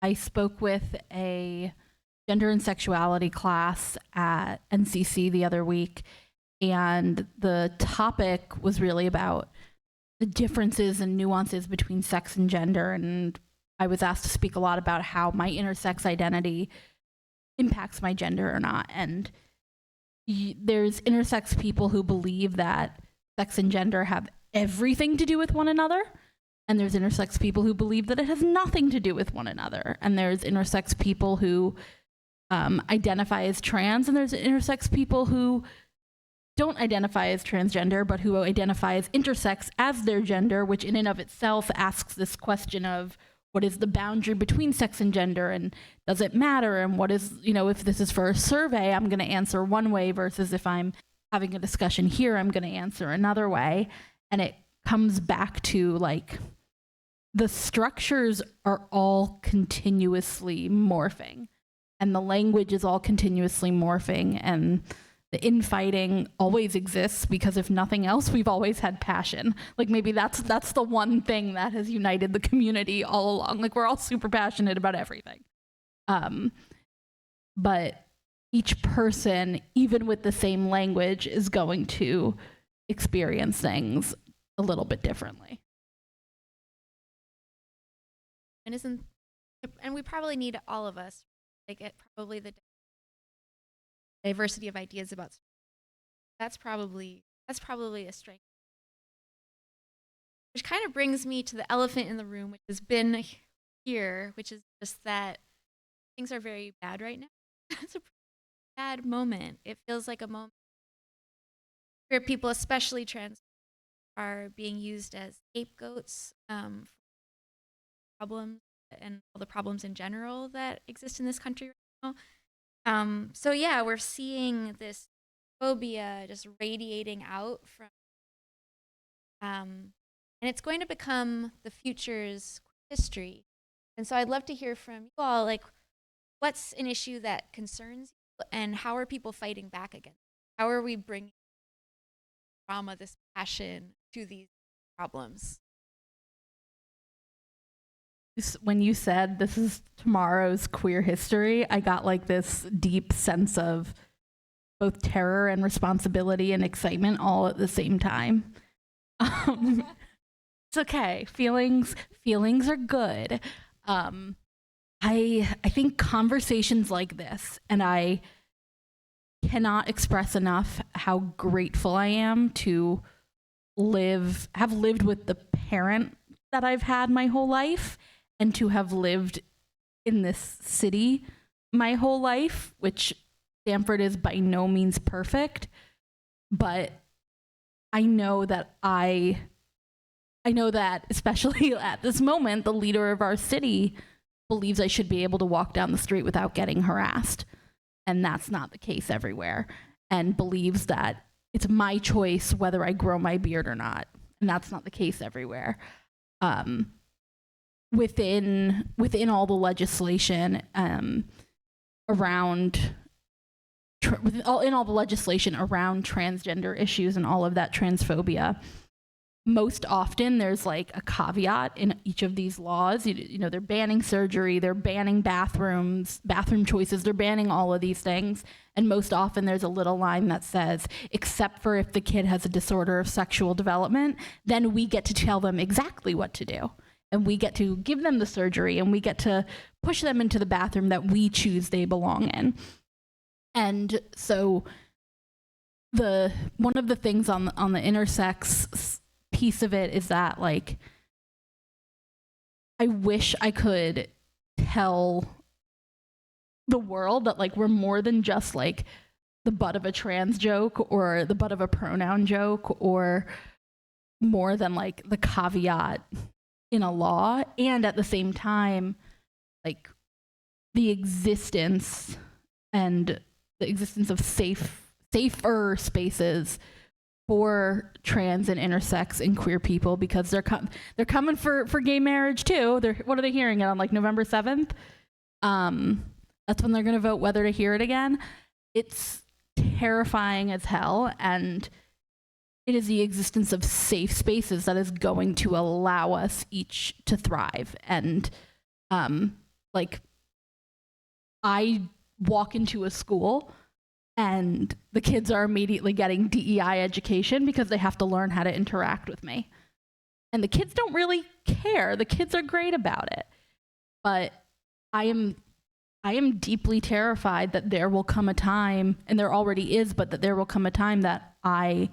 I spoke with a gender and sexuality class at NCC the other week, and the topic was really about the differences and nuances between sex and gender. And I was asked to speak a lot about how my intersex identity impacts my gender or not. And there's intersex people who believe that sex and gender have everything to do with one another. And there's intersex people who believe that it has nothing to do with one another. And there's intersex people who identify as trans, and there's intersex people who don't identify as transgender, but who identify as intersex as their gender, which in and of itself asks this question of what is the boundary between sex and gender, and does it matter, and what is, if this is for a survey, I'm going to answer one way, versus if I'm having a discussion here, I'm going to answer another way. And it comes back to like, the structures are all continuously morphing, and the language is all continuously morphing, and the infighting always exists because if nothing else, we've always had passion. Like maybe that's the one thing that has united the community all along. Like we're all super passionate about everything. But each person, even with the same language, is going to experience things a little bit differently. And we probably need all of us, like probably the diversity of ideas about that's probably a strength. Which kind of brings me to the elephant in the room, which has been here, which is just that things are very bad right now. It's a bad moment. It feels like a moment where people, especially trans, are being used as scapegoats for problems and all the problems in general that exist in this country right now. So yeah, we're seeing this phobia just radiating out from, and it's going to become the future's history. And so I'd love to hear from you all, like, what's an issue that concerns you, and how are people fighting back against it? How are we bringing trauma, this passion, to these problems? When you said this is tomorrow's queer history, I got like this deep sense of both terror and responsibility and excitement all at the same time. It's okay. Feelings are good. I think conversations like this, and I cannot express enough how grateful I am to have lived with the parent that I've had my whole life, and to have lived in this city my whole life, which Stamford is by no means perfect, but I know that especially at this moment, the leader of our city believes I should be able to walk down the street without getting harassed. And that's not the case everywhere. And believes that it's my choice whether I grow my beard or not. And that's not the case everywhere. Within all the legislation around transgender issues and all of that transphobia, most often there's like a caveat in each of these laws. They're banning surgery, they're banning bathroom choices, they're banning all of these things. And most often there's a little line that says, except for if the kid has a disorder of sexual development, then we get to tell them exactly what to do. And we get to give them the surgery, and we get to push them into the bathroom that we choose they belong in. And so one of the things on the intersex piece of it is that, like, I wish I could tell the world that, like, we're more than just like the butt of a trans joke or the butt of a pronoun joke, or more than like the caveat in a law. And at the same time, like, the existence of safer spaces for trans and intersex and queer people, because they're coming for gay marriage too. What are they hearing it on, like, November 7th? That's when they're going to vote whether to hear it again. It's terrifying as hell, and it is the existence of safe spaces that is going to allow us each to thrive. And like, I walk into a school and the kids are immediately getting DEI education because they have to learn how to interact with me. And the kids don't really care. The kids are great about it. But I am deeply terrified that there will come a time, and there already is, but that there will come a time that I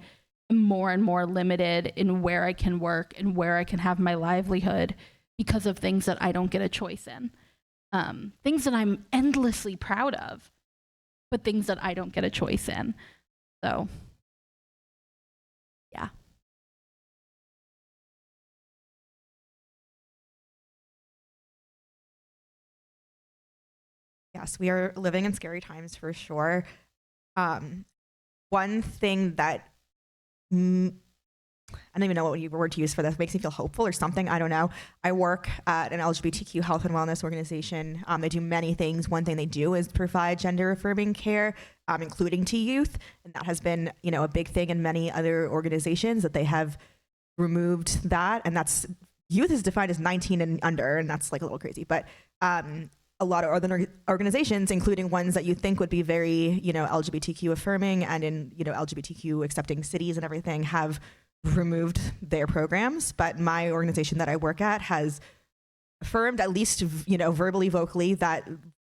am more and more limited in where I can work and where I can have my livelihood because of things that I don't get a choice in. Things that I'm endlessly proud of, but things that I don't get a choice in. So, yeah. Yes, we are living in scary times for sure. One thing that I don't even know what word to use for this, makes me feel hopeful or something. I don't know. I work at an LGBTQ health and wellness organization. They do many things. One thing they do is provide gender affirming care, including to youth. And that has been, a big thing in many other organizations that they have removed that. And that's youth is defined as 19 and under, and that's like a little crazy. But a lot of other organizations, including ones that you think would be very, LGBTQ affirming and in, LGBTQ accepting cities and everything, have removed their programs. But my organization that I work at has affirmed, at least, verbally, vocally, that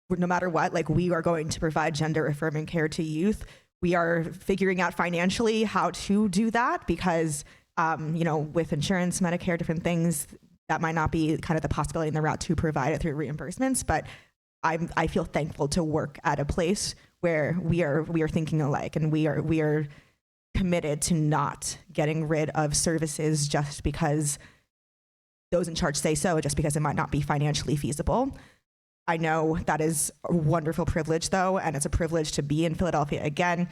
no matter what, like, we are going to provide gender affirming care to youth. We are figuring out financially how to do that because, with insurance, Medicare, different things, that might not be kind of the possibility in the route to provide it through reimbursements. But I feel thankful to work at a place where we are thinking alike, and we are committed to not getting rid of services just because those in charge say so, just because it might not be financially feasible. I know that is a wonderful privilege, though, and it's a privilege to be in Philadelphia again,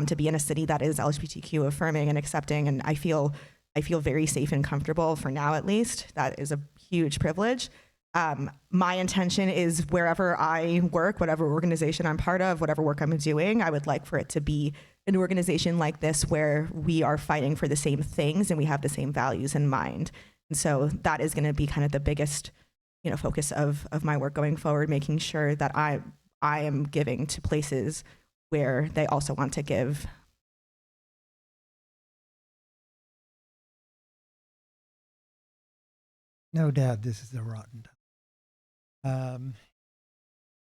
to be in a city that is LGBTQ affirming and accepting, and I feel very safe and comfortable for now, at least. That is a huge privilege. My intention is wherever I work, whatever organization I'm part of, whatever work I'm doing, I would like for it to be an organization like this where we are fighting for the same things and we have the same values in mind. And so that is going to be kind of the biggest, focus of my work going forward, making sure that I am giving to places where they also want to give. No doubt this is a rotten time.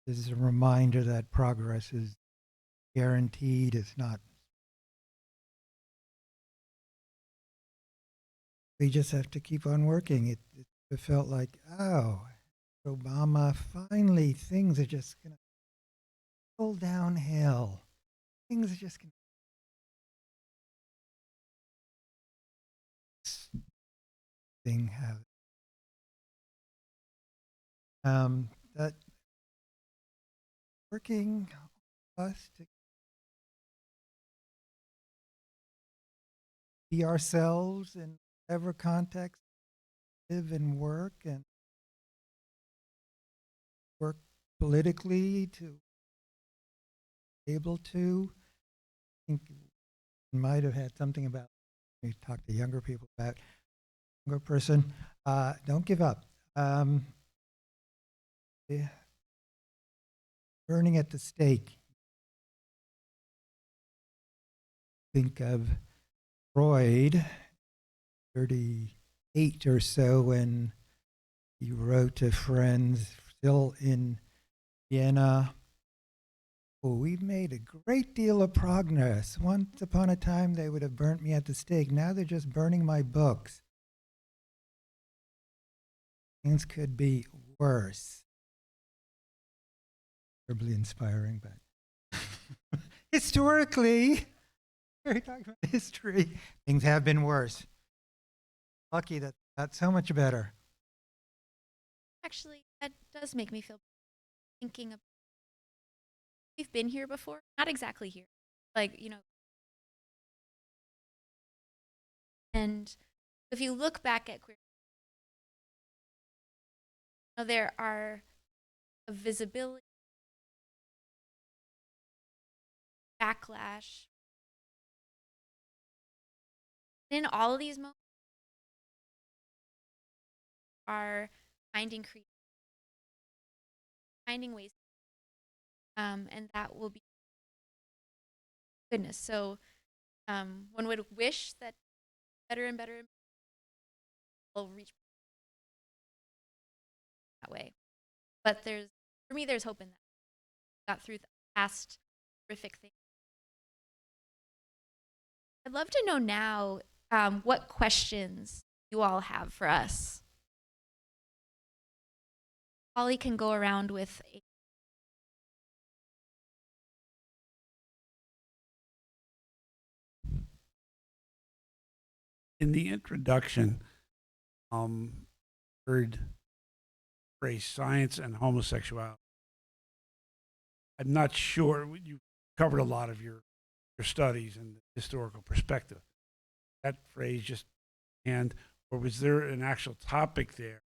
This is a reminder that progress is guaranteed. It's not. We just have to keep on working. It felt like, oh, Obama, finally things are just going to pull downhill. Things are just going to thing have that working us to be ourselves in whatever context, live and work politically to be able to. I think we might have had something about, we talk to younger people about, younger person, don't give up. Yeah. Burning at the stake. Think of Freud, 38 or so, when he wrote to friends still in Vienna, "Oh, we've made a great deal of progress. Once upon a time, they would have burnt me at the stake. Now they're just burning my books. Things could be worse." Terribly inspiring, but historically, we're talking about history, things have been worse. Lucky that that's so much better. Actually, that does make me feel thinking of we've been here before. Not exactly here. Like, and if you look back at queer, there are a visibility, backlash. In all of these moments are finding ways, and that will be goodness. So one would wish that better and better will reach that way. But for me, there's hope in that. Got through the past horrific things. I'd love to know now what questions you all have for us. Holly can go around with in the introduction, heard phrase science and homosexuality. I'm not sure you covered a lot of your studies and the historical perspective. That phrase just or was there an actual topic there?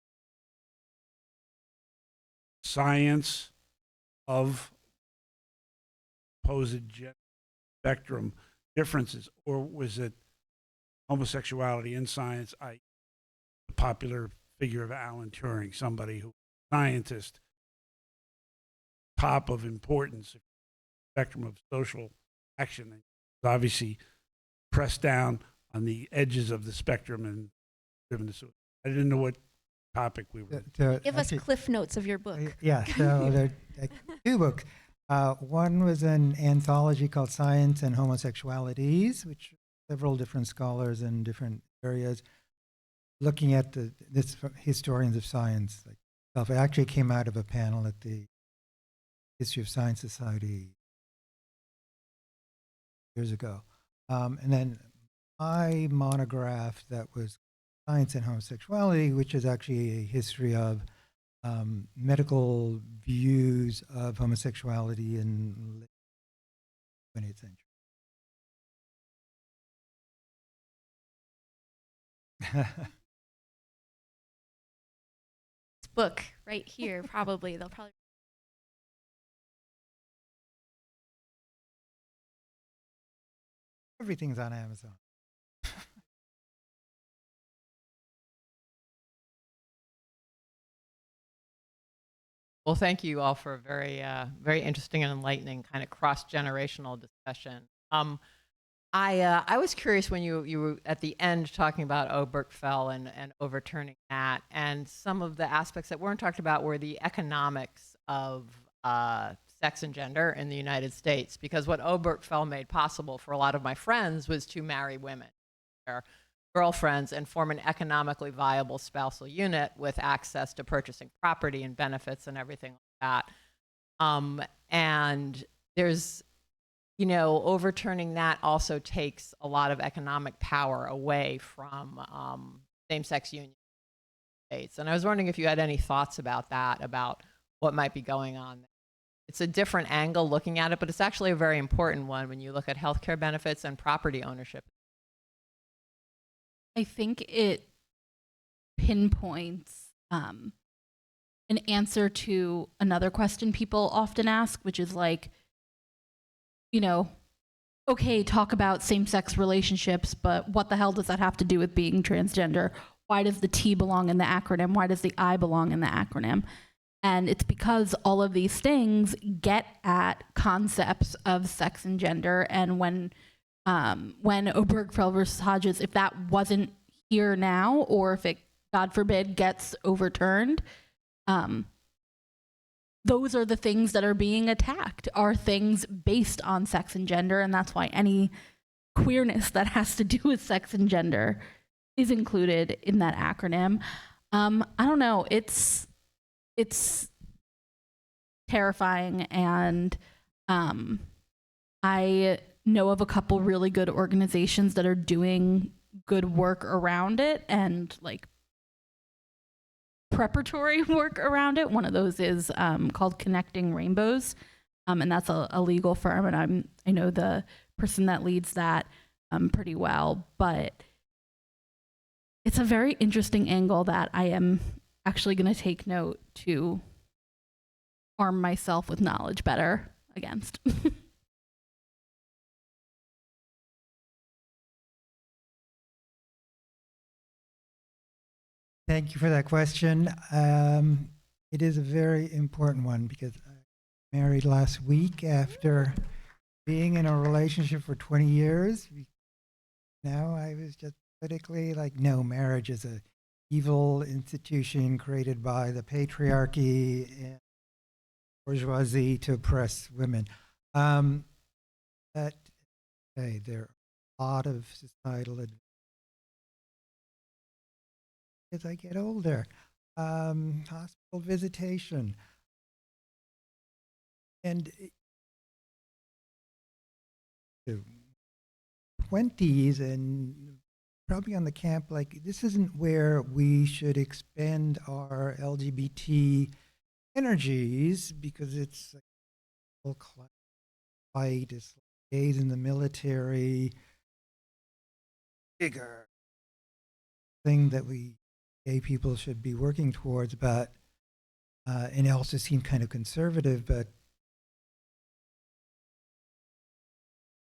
Science of supposed gender spectrum differences, or was it homosexuality in science? The popular figure of Alan Turing, somebody who scientist, top of importance, spectrum of social action, and obviously pressed down on the edges of the spectrum and driven to suicide. I didn't know what topic we were. give us cliff notes of your book. Yeah, so there are two books. One was an anthology called Science and Homosexualities, which several different scholars in different areas looking at this historians of science. Like, it actually came out of a panel at the History of Science Society years ago. And then my monograph that was Science and Homosexuality, which is actually a history of medical views of homosexuality in the 20th century. This book right here, probably. They'll probably. Everything's on Amazon. Well, thank you all for a very interesting and enlightening kind of cross-generational discussion. I was curious when you were at the end talking about Obergefell and overturning that, and some of the aspects that weren't talked about were the economics of sex and gender in the United States, because what Obergefell made possible for a lot of my friends was to marry women, their girlfriends, and form an economically viable spousal unit with access to purchasing property and benefits and everything like that. And there's, overturning that also takes a lot of economic power away from same-sex unions in the States. And I was wondering if you had any thoughts about that, about what might be going on there. It's a different angle looking at it, but it's actually a very important one when you look at healthcare benefits and property ownership. I think it pinpoints an answer to another question people often ask, which is like, okay, talk about same-sex relationships, but what the hell does that have to do with being transgender? Why does the T belong in the acronym? Why does the I belong in the acronym? And it's because all of these things get at concepts of sex and gender. And when Obergefell versus Hodges, if that wasn't here now, or if it, God forbid, gets overturned, those are the things that are being attacked, are things based on sex and gender. And that's why any queerness that has to do with sex and gender is included in that acronym. I don't know. It's terrifying, and I know of a couple really good organizations that are doing good work around it and like preparatory work around it. One of those is called Connecting Rainbows, and that's a legal firm, and I know the person that leads that pretty well. But it's a very interesting angle that I am actually going to take note to arm myself with knowledge better against. Thank you for that question. It is a very important one because I married last week after being in a relationship for 20 years. Now I was just politically like, no, marriage is a evil institution created by the patriarchy and bourgeoisie to oppress women. But hey, there are a lot of societal advances as I get older. Hospital visitation. And 20s and probably on the camp, like, this isn't where we should expend our LGBT energies, because it's like a whole class fight, it's like gays in the military, bigger thing that we gay people should be working towards, but and it also seemed kind of conservative, but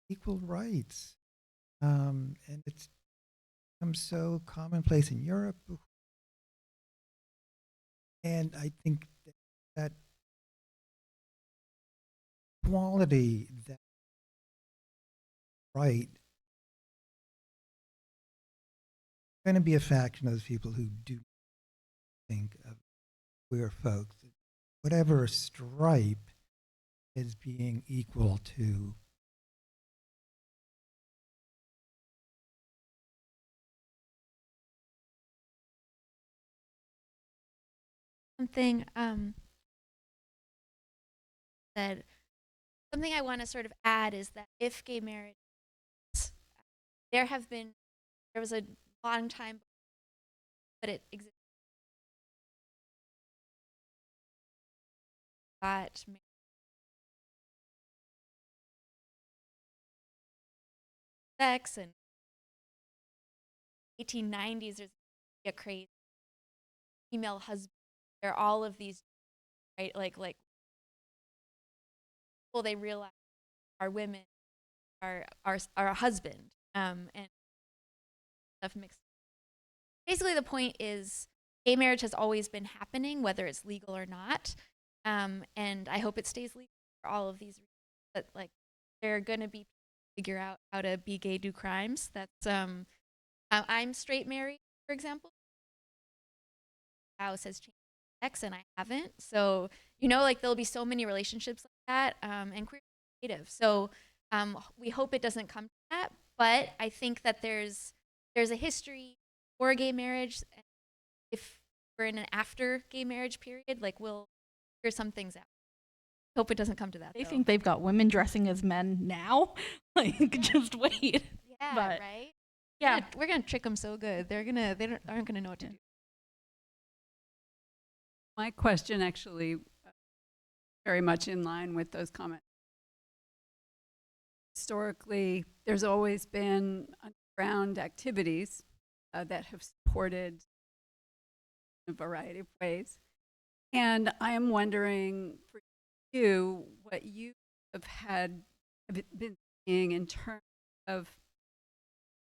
equal rights. And it's become so commonplace in Europe. And I think that quality, that right, going to be a faction of those people who do think of queer folks, whatever stripe, as being equal to. Something that something I want to sort of add is that if gay marriage, there was a long time, but it existed. Got sex and 1890s, there's a craze female husband. There are all of these, right? Like well, they realize our women are our husband, and stuff mixed. Basically, the point is, gay marriage has always been happening, whether it's legal or not, and I hope it stays legal for all of these reasons. But like, there are gonna be people figure out how to be gay, do crimes. That's I'm straight married, for example. House has changed sex and I haven't. So, like there'll be so many relationships like that, and queer creative. So we hope it doesn't come to that, but I think that there's a history for gay marriage. If we're in an after gay marriage period, like we'll figure some things out. Hope it doesn't come to that. They though. think they've got women dressing as men now. Like, just wait. Yeah, But, right. yeah. We're gonna trick them so good. They aren't gonna know what to do. My question actually very much in line with those comments. Historically, there's always been underground activities that have supported in a variety of ways. And I am wondering for you what you have been seeing in terms of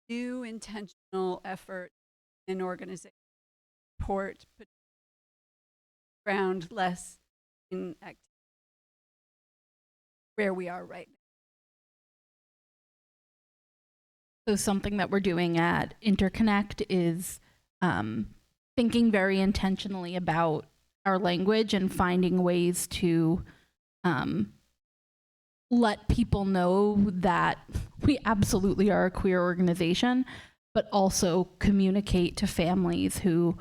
new intentional effort in organization support, but ground less in activity where we are right now. So something that we're doing at Interconnect is thinking very intentionally about our language and finding ways to let people know that we absolutely are a queer organization, but also communicate to families who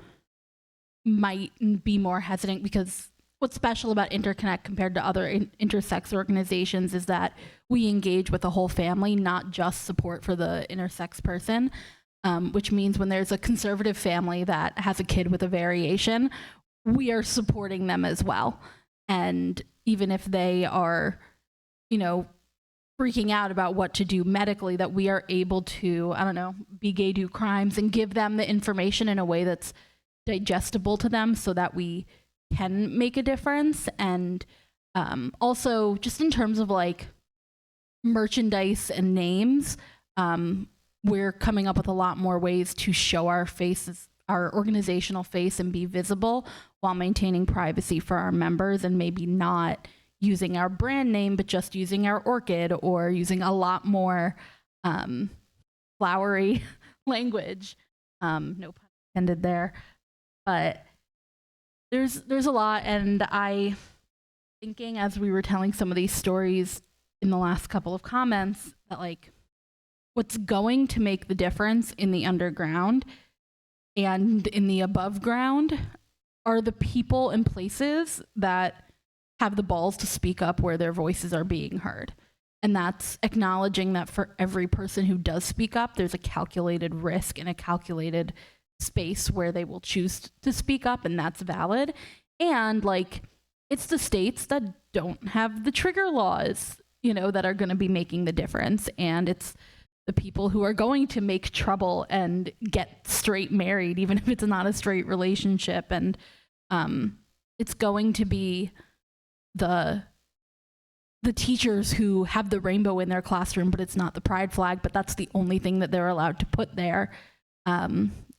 might be more hesitant, because what's special about Interconnect compared to other intersex organizations is that we engage with the whole family, not just support for the intersex person, which means when there's a conservative family that has a kid with a variation, we are supporting them as well. And even if they are, freaking out about what to do medically, that we are able to, be gay, do crimes, and give them the information in a way that's digestible to them so that we can make a difference. And also just in terms of like merchandise and names, we're coming up with a lot more ways to show our faces, our organizational face, and be visible while maintaining privacy for our members, and maybe not using our brand name, but just using our orchid, or using a lot more flowery language. No pun intended there. but there's a lot, and I thinking as we were telling some of these stories in the last couple of comments that like what's going to make the difference in the underground and in the above ground are the people and places that have the balls to speak up where their voices are being heard. And that's acknowledging that for every person who does speak up, there's a calculated risk and a calculated space where they will choose to speak up, and that's valid. And like, it's the states that don't have the trigger laws, you know, that are going to be making the difference. And it's the people who are going to make trouble and get straight married, even if it's not a straight relationship. And it's going to be the teachers who have the rainbow in their classroom, but it's not the pride flag, but that's the only thing that they're allowed to put there.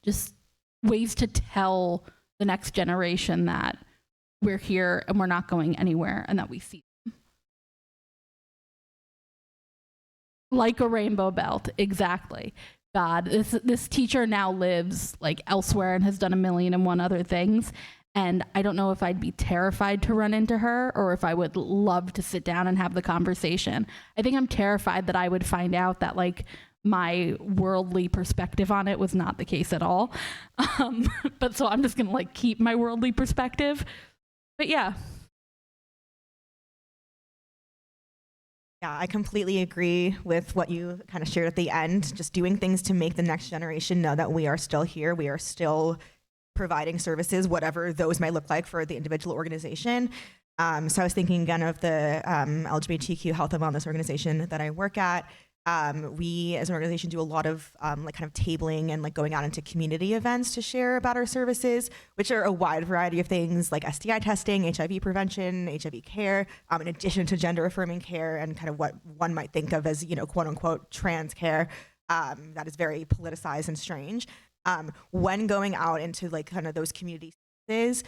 Just ways to tell the next generation that we're here and we're not going anywhere and that we see them. Like a rainbow belt, exactly. God, this teacher now lives like elsewhere and has done 1,000,001 other things. And I don't know if I'd be terrified to run into her or if I would love to sit down and have the conversation. I think I'm terrified that I would find out that like my worldly perspective on it was not the case at all. But so I'm just gonna like keep my worldly perspective. But yeah. Yeah, I completely agree with what you kind of shared at the end. Just doing things to make the next generation know that we are still here. We are still providing services, whatever those might look like for the individual organization. So I was thinking again of the LGBTQ health and wellness organization that I work at. We as an organization do a lot of like kind of tabling and like going out into community events to share about our services, which are a wide variety of things like STI testing, HIV prevention, HIV care, in addition to gender affirming care and kind of what one might think of as, you know, quote unquote trans care. That is very politicized and strange. When going out into like kind of those community spaces,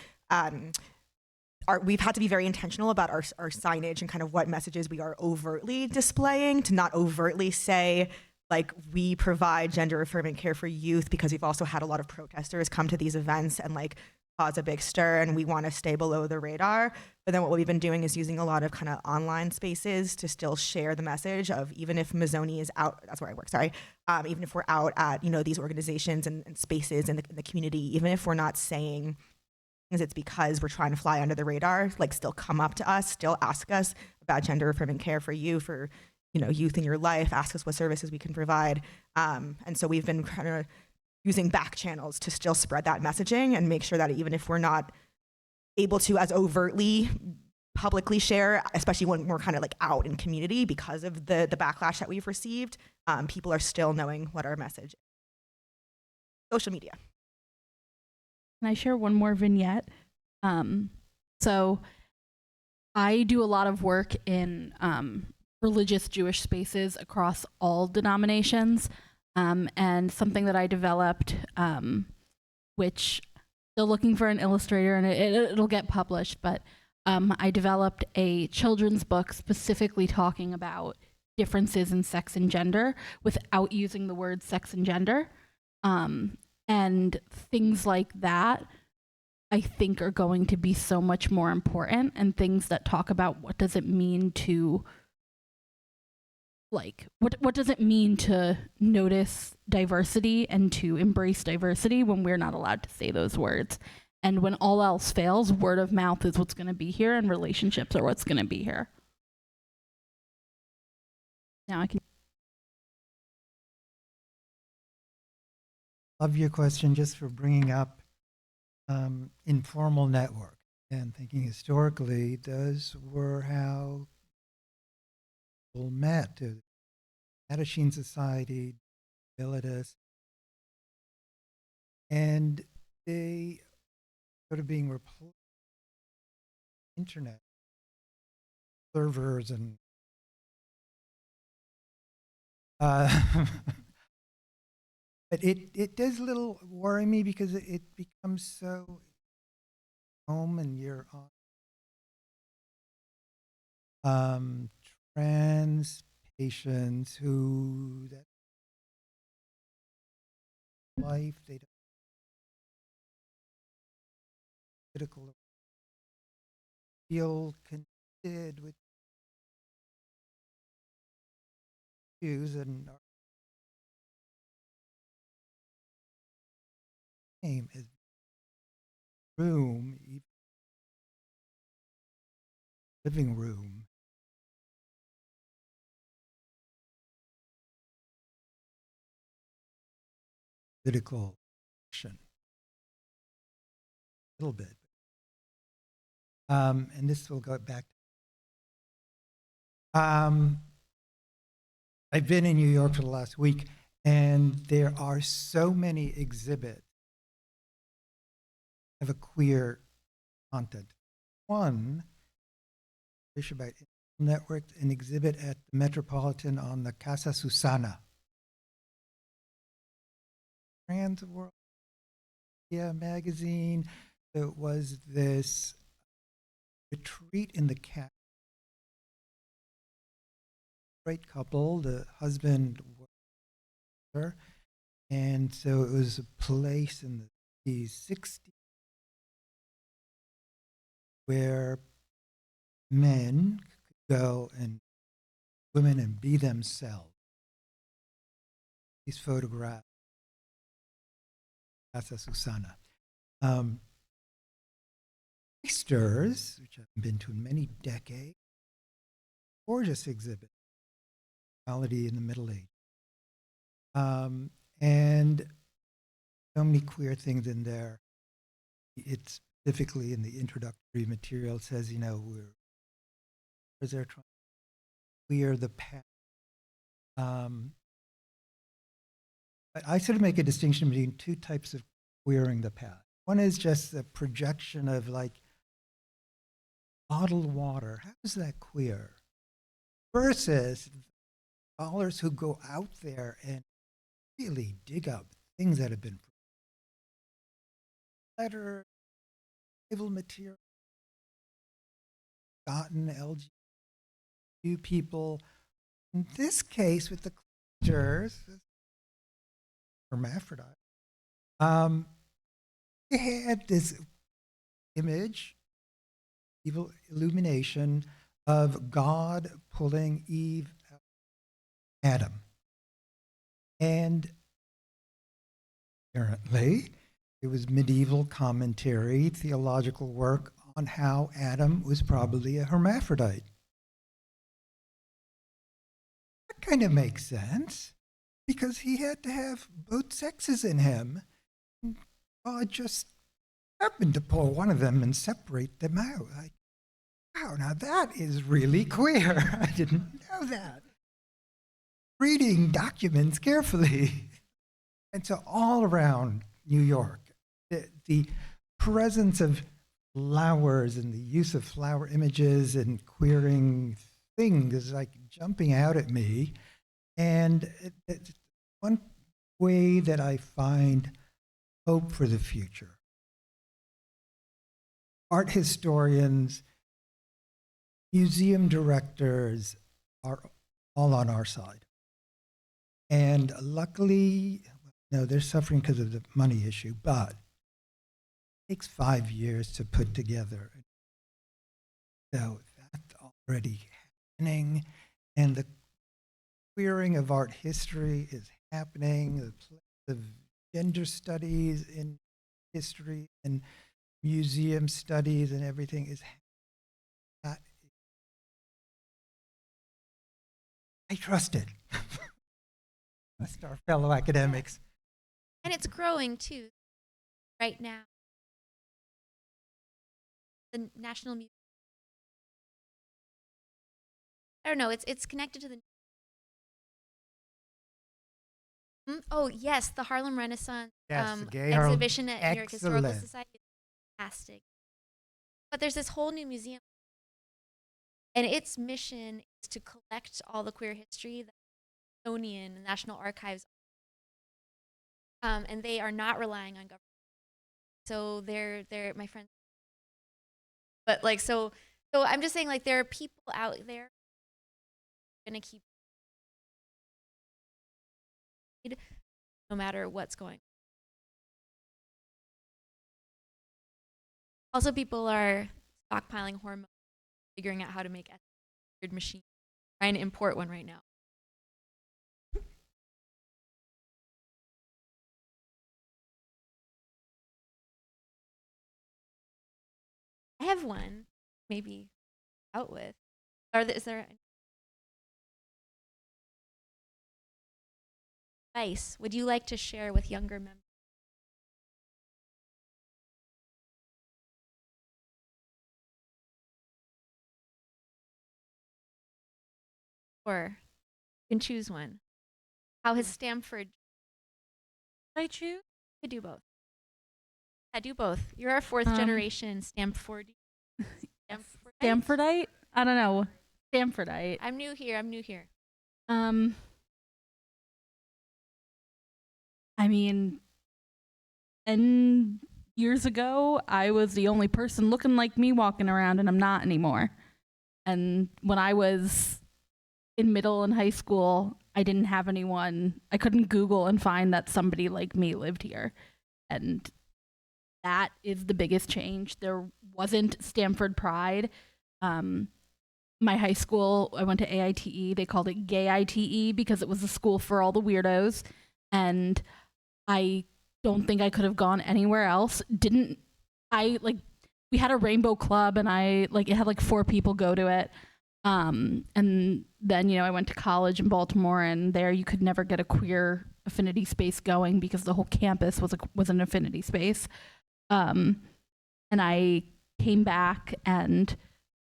we've had to be very intentional about our signage and kind of what messages we are overtly displaying, to not overtly say like we provide gender affirming care for youth, because we've also had a lot of protesters come to these events and like cause a big stir, and we want to stay below the radar. But then what we've been doing is using a lot of kind of online spaces to still share the message of, even if Mazzoni is out, that's where I work, sorry, even if we're out at, you know, these organizations and spaces in the community, even if we're not saying it's because we're trying to fly under the radar, like still come up to us, still ask us about gender affirming care for you, for, you know, youth in your life, ask us what services we can provide. And so we've been kind of using back channels to still spread that messaging and make sure that even if we're not able to as overtly publicly share, especially when we're kind of like out in community because of the backlash that we've received, people are still knowing what our message is. Social media. Can I share one more vignette? So I do a lot of work in religious Jewish spaces across all denominations. And something that I developed, which still looking for an illustrator, and it'll get published, but I developed a children's book specifically talking about differences in sex and gender without using the word sex and gender. And things like that, I think, are going to be so much more important, and things that talk about what does it mean to, like, what does it mean to notice diversity and to embrace diversity when we're not allowed to say those words. And when all else fails, word of mouth is what's going to be here, and relationships are what's going to be here. Now I can. Love your question, just for bringing up informal network and thinking historically, those were how people met. Mattachine Society, Bilitis, and they sort of being replaced internet servers and but it does a little worry me because it becomes so home, and you're on trans patients who that life they don't political, feel connected with Jews and our name is room, even living room. Political action, a little bit. And this will go back. I've been in New York for the last week, and there are so many exhibits of a queer content. One, about network, an exhibit at the Metropolitan on the Casa Susana. Trans World, yeah, magazine. It was this retreat in the cat. Great couple, the husband was her, and so it was a place in the 60s where men could go and women and be themselves. These photographs, Casa Susana. Oysters, which I've been to in many decades, gorgeous exhibit, reality in the Middle Ages. And so many queer things in there. It's specifically in the introductory material, it says, you know, they're trying to clear the path. But I sort of make a distinction between two types of queering the path. One is just the projection of like bottled water. How is that queer? Versus scholars who go out there and really dig up things that have been letter, civil material, gotten LGBTQ people. In this case, with the closures, hermaphrodite, they had this image, evil illumination of God pulling Eve out of Adam. And apparently, it was medieval commentary, theological work on how Adam was probably a hermaphrodite. That kind of makes sense, because he had to have both sexes in him. God just happened to pull one of them and separate them out. Like, wow, now that is really queer. I didn't know that. Reading documents carefully. And so all around New York, the presence of flowers and the use of flower images and queering things is like jumping out at me. And it's one way that I find hope for the future. Art historians, museum directors are all on our side. And luckily, no, they're suffering because of the money issue, but it takes 5 years to put together. So that's already happening. And the queering of art history is happening. The place of gender studies in history and museum studies and everything is happening. I trust it. Trust our fellow academics. And it's growing too. Right now, the National Museum. I don't know. It's connected to the. Oh yes, the Harlem Renaissance Yes, the Gay Harlem- exhibition at New York Historical Excellent. Society. Is fantastic. But there's this whole new museum, and its mission is to collect all the queer history that the Smithsonian and National Archives. And they are not relying on government. So they're my friends. But like so I'm just saying, like, there are people out there going to keep no matter what's going on. Also, people are stockpiling hormones, figuring out how to make a weird machine. Trying to import one right now. I have one, maybe out with. Is there advice would you like to share with younger members? Or you can choose one. How has Stamford? I choose Could do both. Yeah, do both. You're our fourth Um, generation Stamford. Stamfordite. I don't know. Stamfordite. I'm new here. I'm new here. I mean, 10 years ago, I was the only person looking like me walking around, and I'm not anymore. And when I was in middle and high school, I didn't have anyone. I couldn't Google and find that somebody like me lived here. And that is the biggest change. There wasn't Stamford Pride. My high school, I went to AITE. They called it Gay ITE because it was a school for all the weirdos. And I don't think I could have gone anywhere else. We had a rainbow club, and it had like 4 people go to it. And then, I went to college in Baltimore, and there you could never get a queer affinity space going because the whole campus was an affinity space. And I came back, and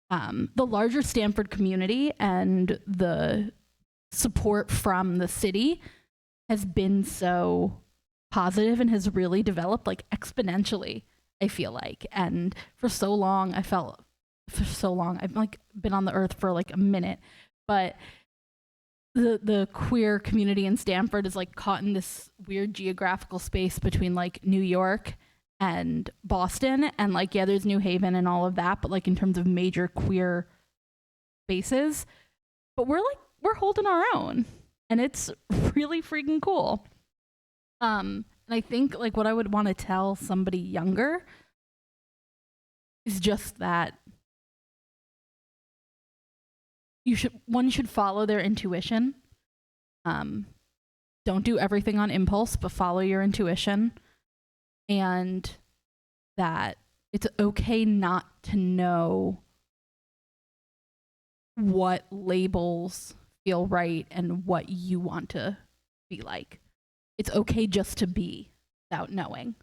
the larger Stamford community and the support from the city has been so positive and has really developed like exponentially, I feel like. And for so long, I've like been on the earth for like a minute, but the queer community in Stamford is like caught in this weird geographical space between like New York and Boston, and like, yeah, there's New Haven and all of that, but like in terms of major queer spaces, but we're holding our own, and it's really freaking cool. And I think like what I would want to tell somebody younger is just that one should follow their intuition. Don't do everything on impulse, but follow your intuition. And that it's okay not to know what labels feel right and what you want to be like. It's okay just to be without knowing.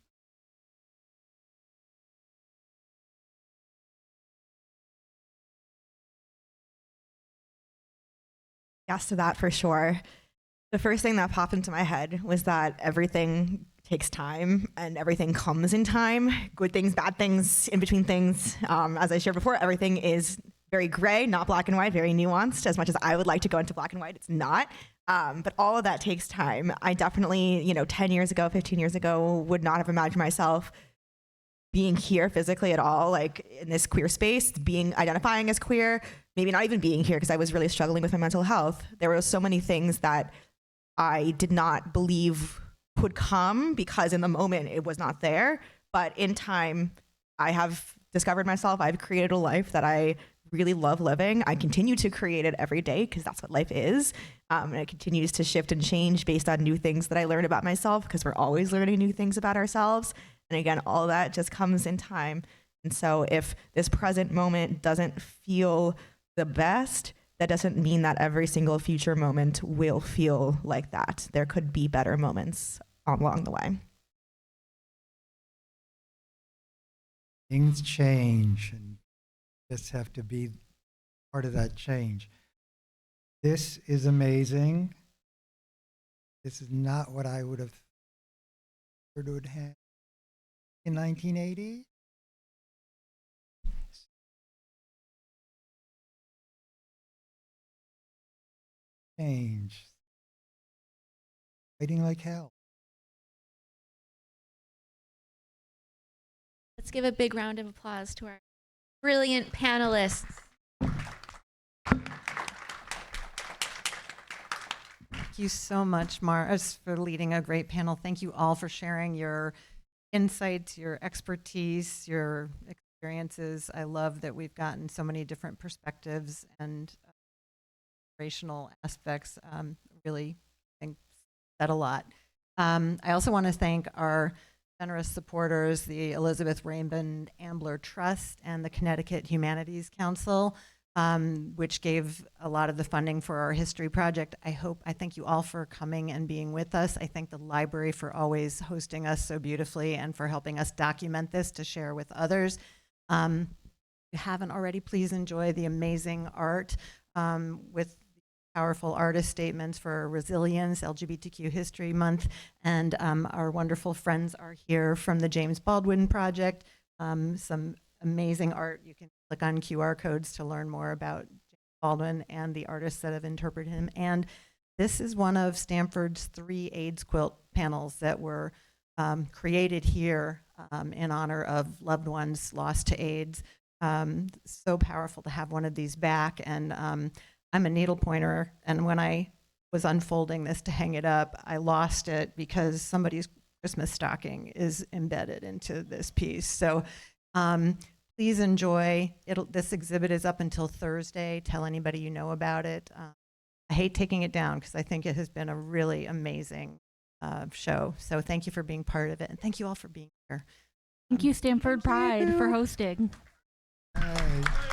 Yes to that for sure. The first thing that popped into my head was that everything takes time and everything comes in time. Good things, bad things, in between things. As I shared before, everything is very gray, not black and white, very nuanced. As much as I would like to go into black and white, it's not. But all of that takes time. I definitely, 10 years ago, 15 years ago, would not have imagined myself being here physically at all, like in this queer space, identifying as queer, maybe not even being here because I was really struggling with my mental health. There were so many things that I did not believe could come because in the moment it was not there. But in time, I have discovered myself. I've created a life that I really love living. I continue to create it every day because that's what life is. And it continues to shift and change based on new things that I learn about myself because we're always learning new things about ourselves. And again, all that just comes in time. And so if this present moment doesn't feel the best, that doesn't mean that every single future moment will feel like that. There could be better moments along the way. Things change, and just have to be part of that change. This is amazing. This is not what I would have thought it would have in 1980. Change. Fighting like hell. Let's give a big round of applause to our brilliant panelists. Thank you so much, Mars, for leading a great panel. Thank you all for sharing your insights, your expertise, your experiences. I love that we've gotten so many different perspectives and racial aspects. Really, I think said a lot. I also want to thank our generous supporters, the Elizabeth Raymond Ambler Trust and the Connecticut Humanities Council, which gave a lot of the funding for our history project. I thank you all for coming and being with us. I thank the library for always hosting us so beautifully and for helping us document this to share with others. If you haven't already, please enjoy the amazing art with powerful artist statements for resilience, LGBTQ History Month, and our wonderful friends are here from the James Baldwin Project. Some amazing art. You can click on QR codes to learn more about James Baldwin and the artists that have interpreted him. And this is one of Stamford's 3 AIDS quilt panels that were created here in honor of loved ones lost to AIDS. So powerful to have one of these back. And I'm a needle pointer, and when I was unfolding this to hang it up, I lost it because somebody's Christmas stocking is embedded into this piece. So please enjoy. This exhibit is up until Thursday. Tell anybody you know about it. I hate taking it down because I think it has been a really amazing show. So thank you for being part of it, and thank you all for being here. Thank you, Stamford Pride, for hosting. Hi.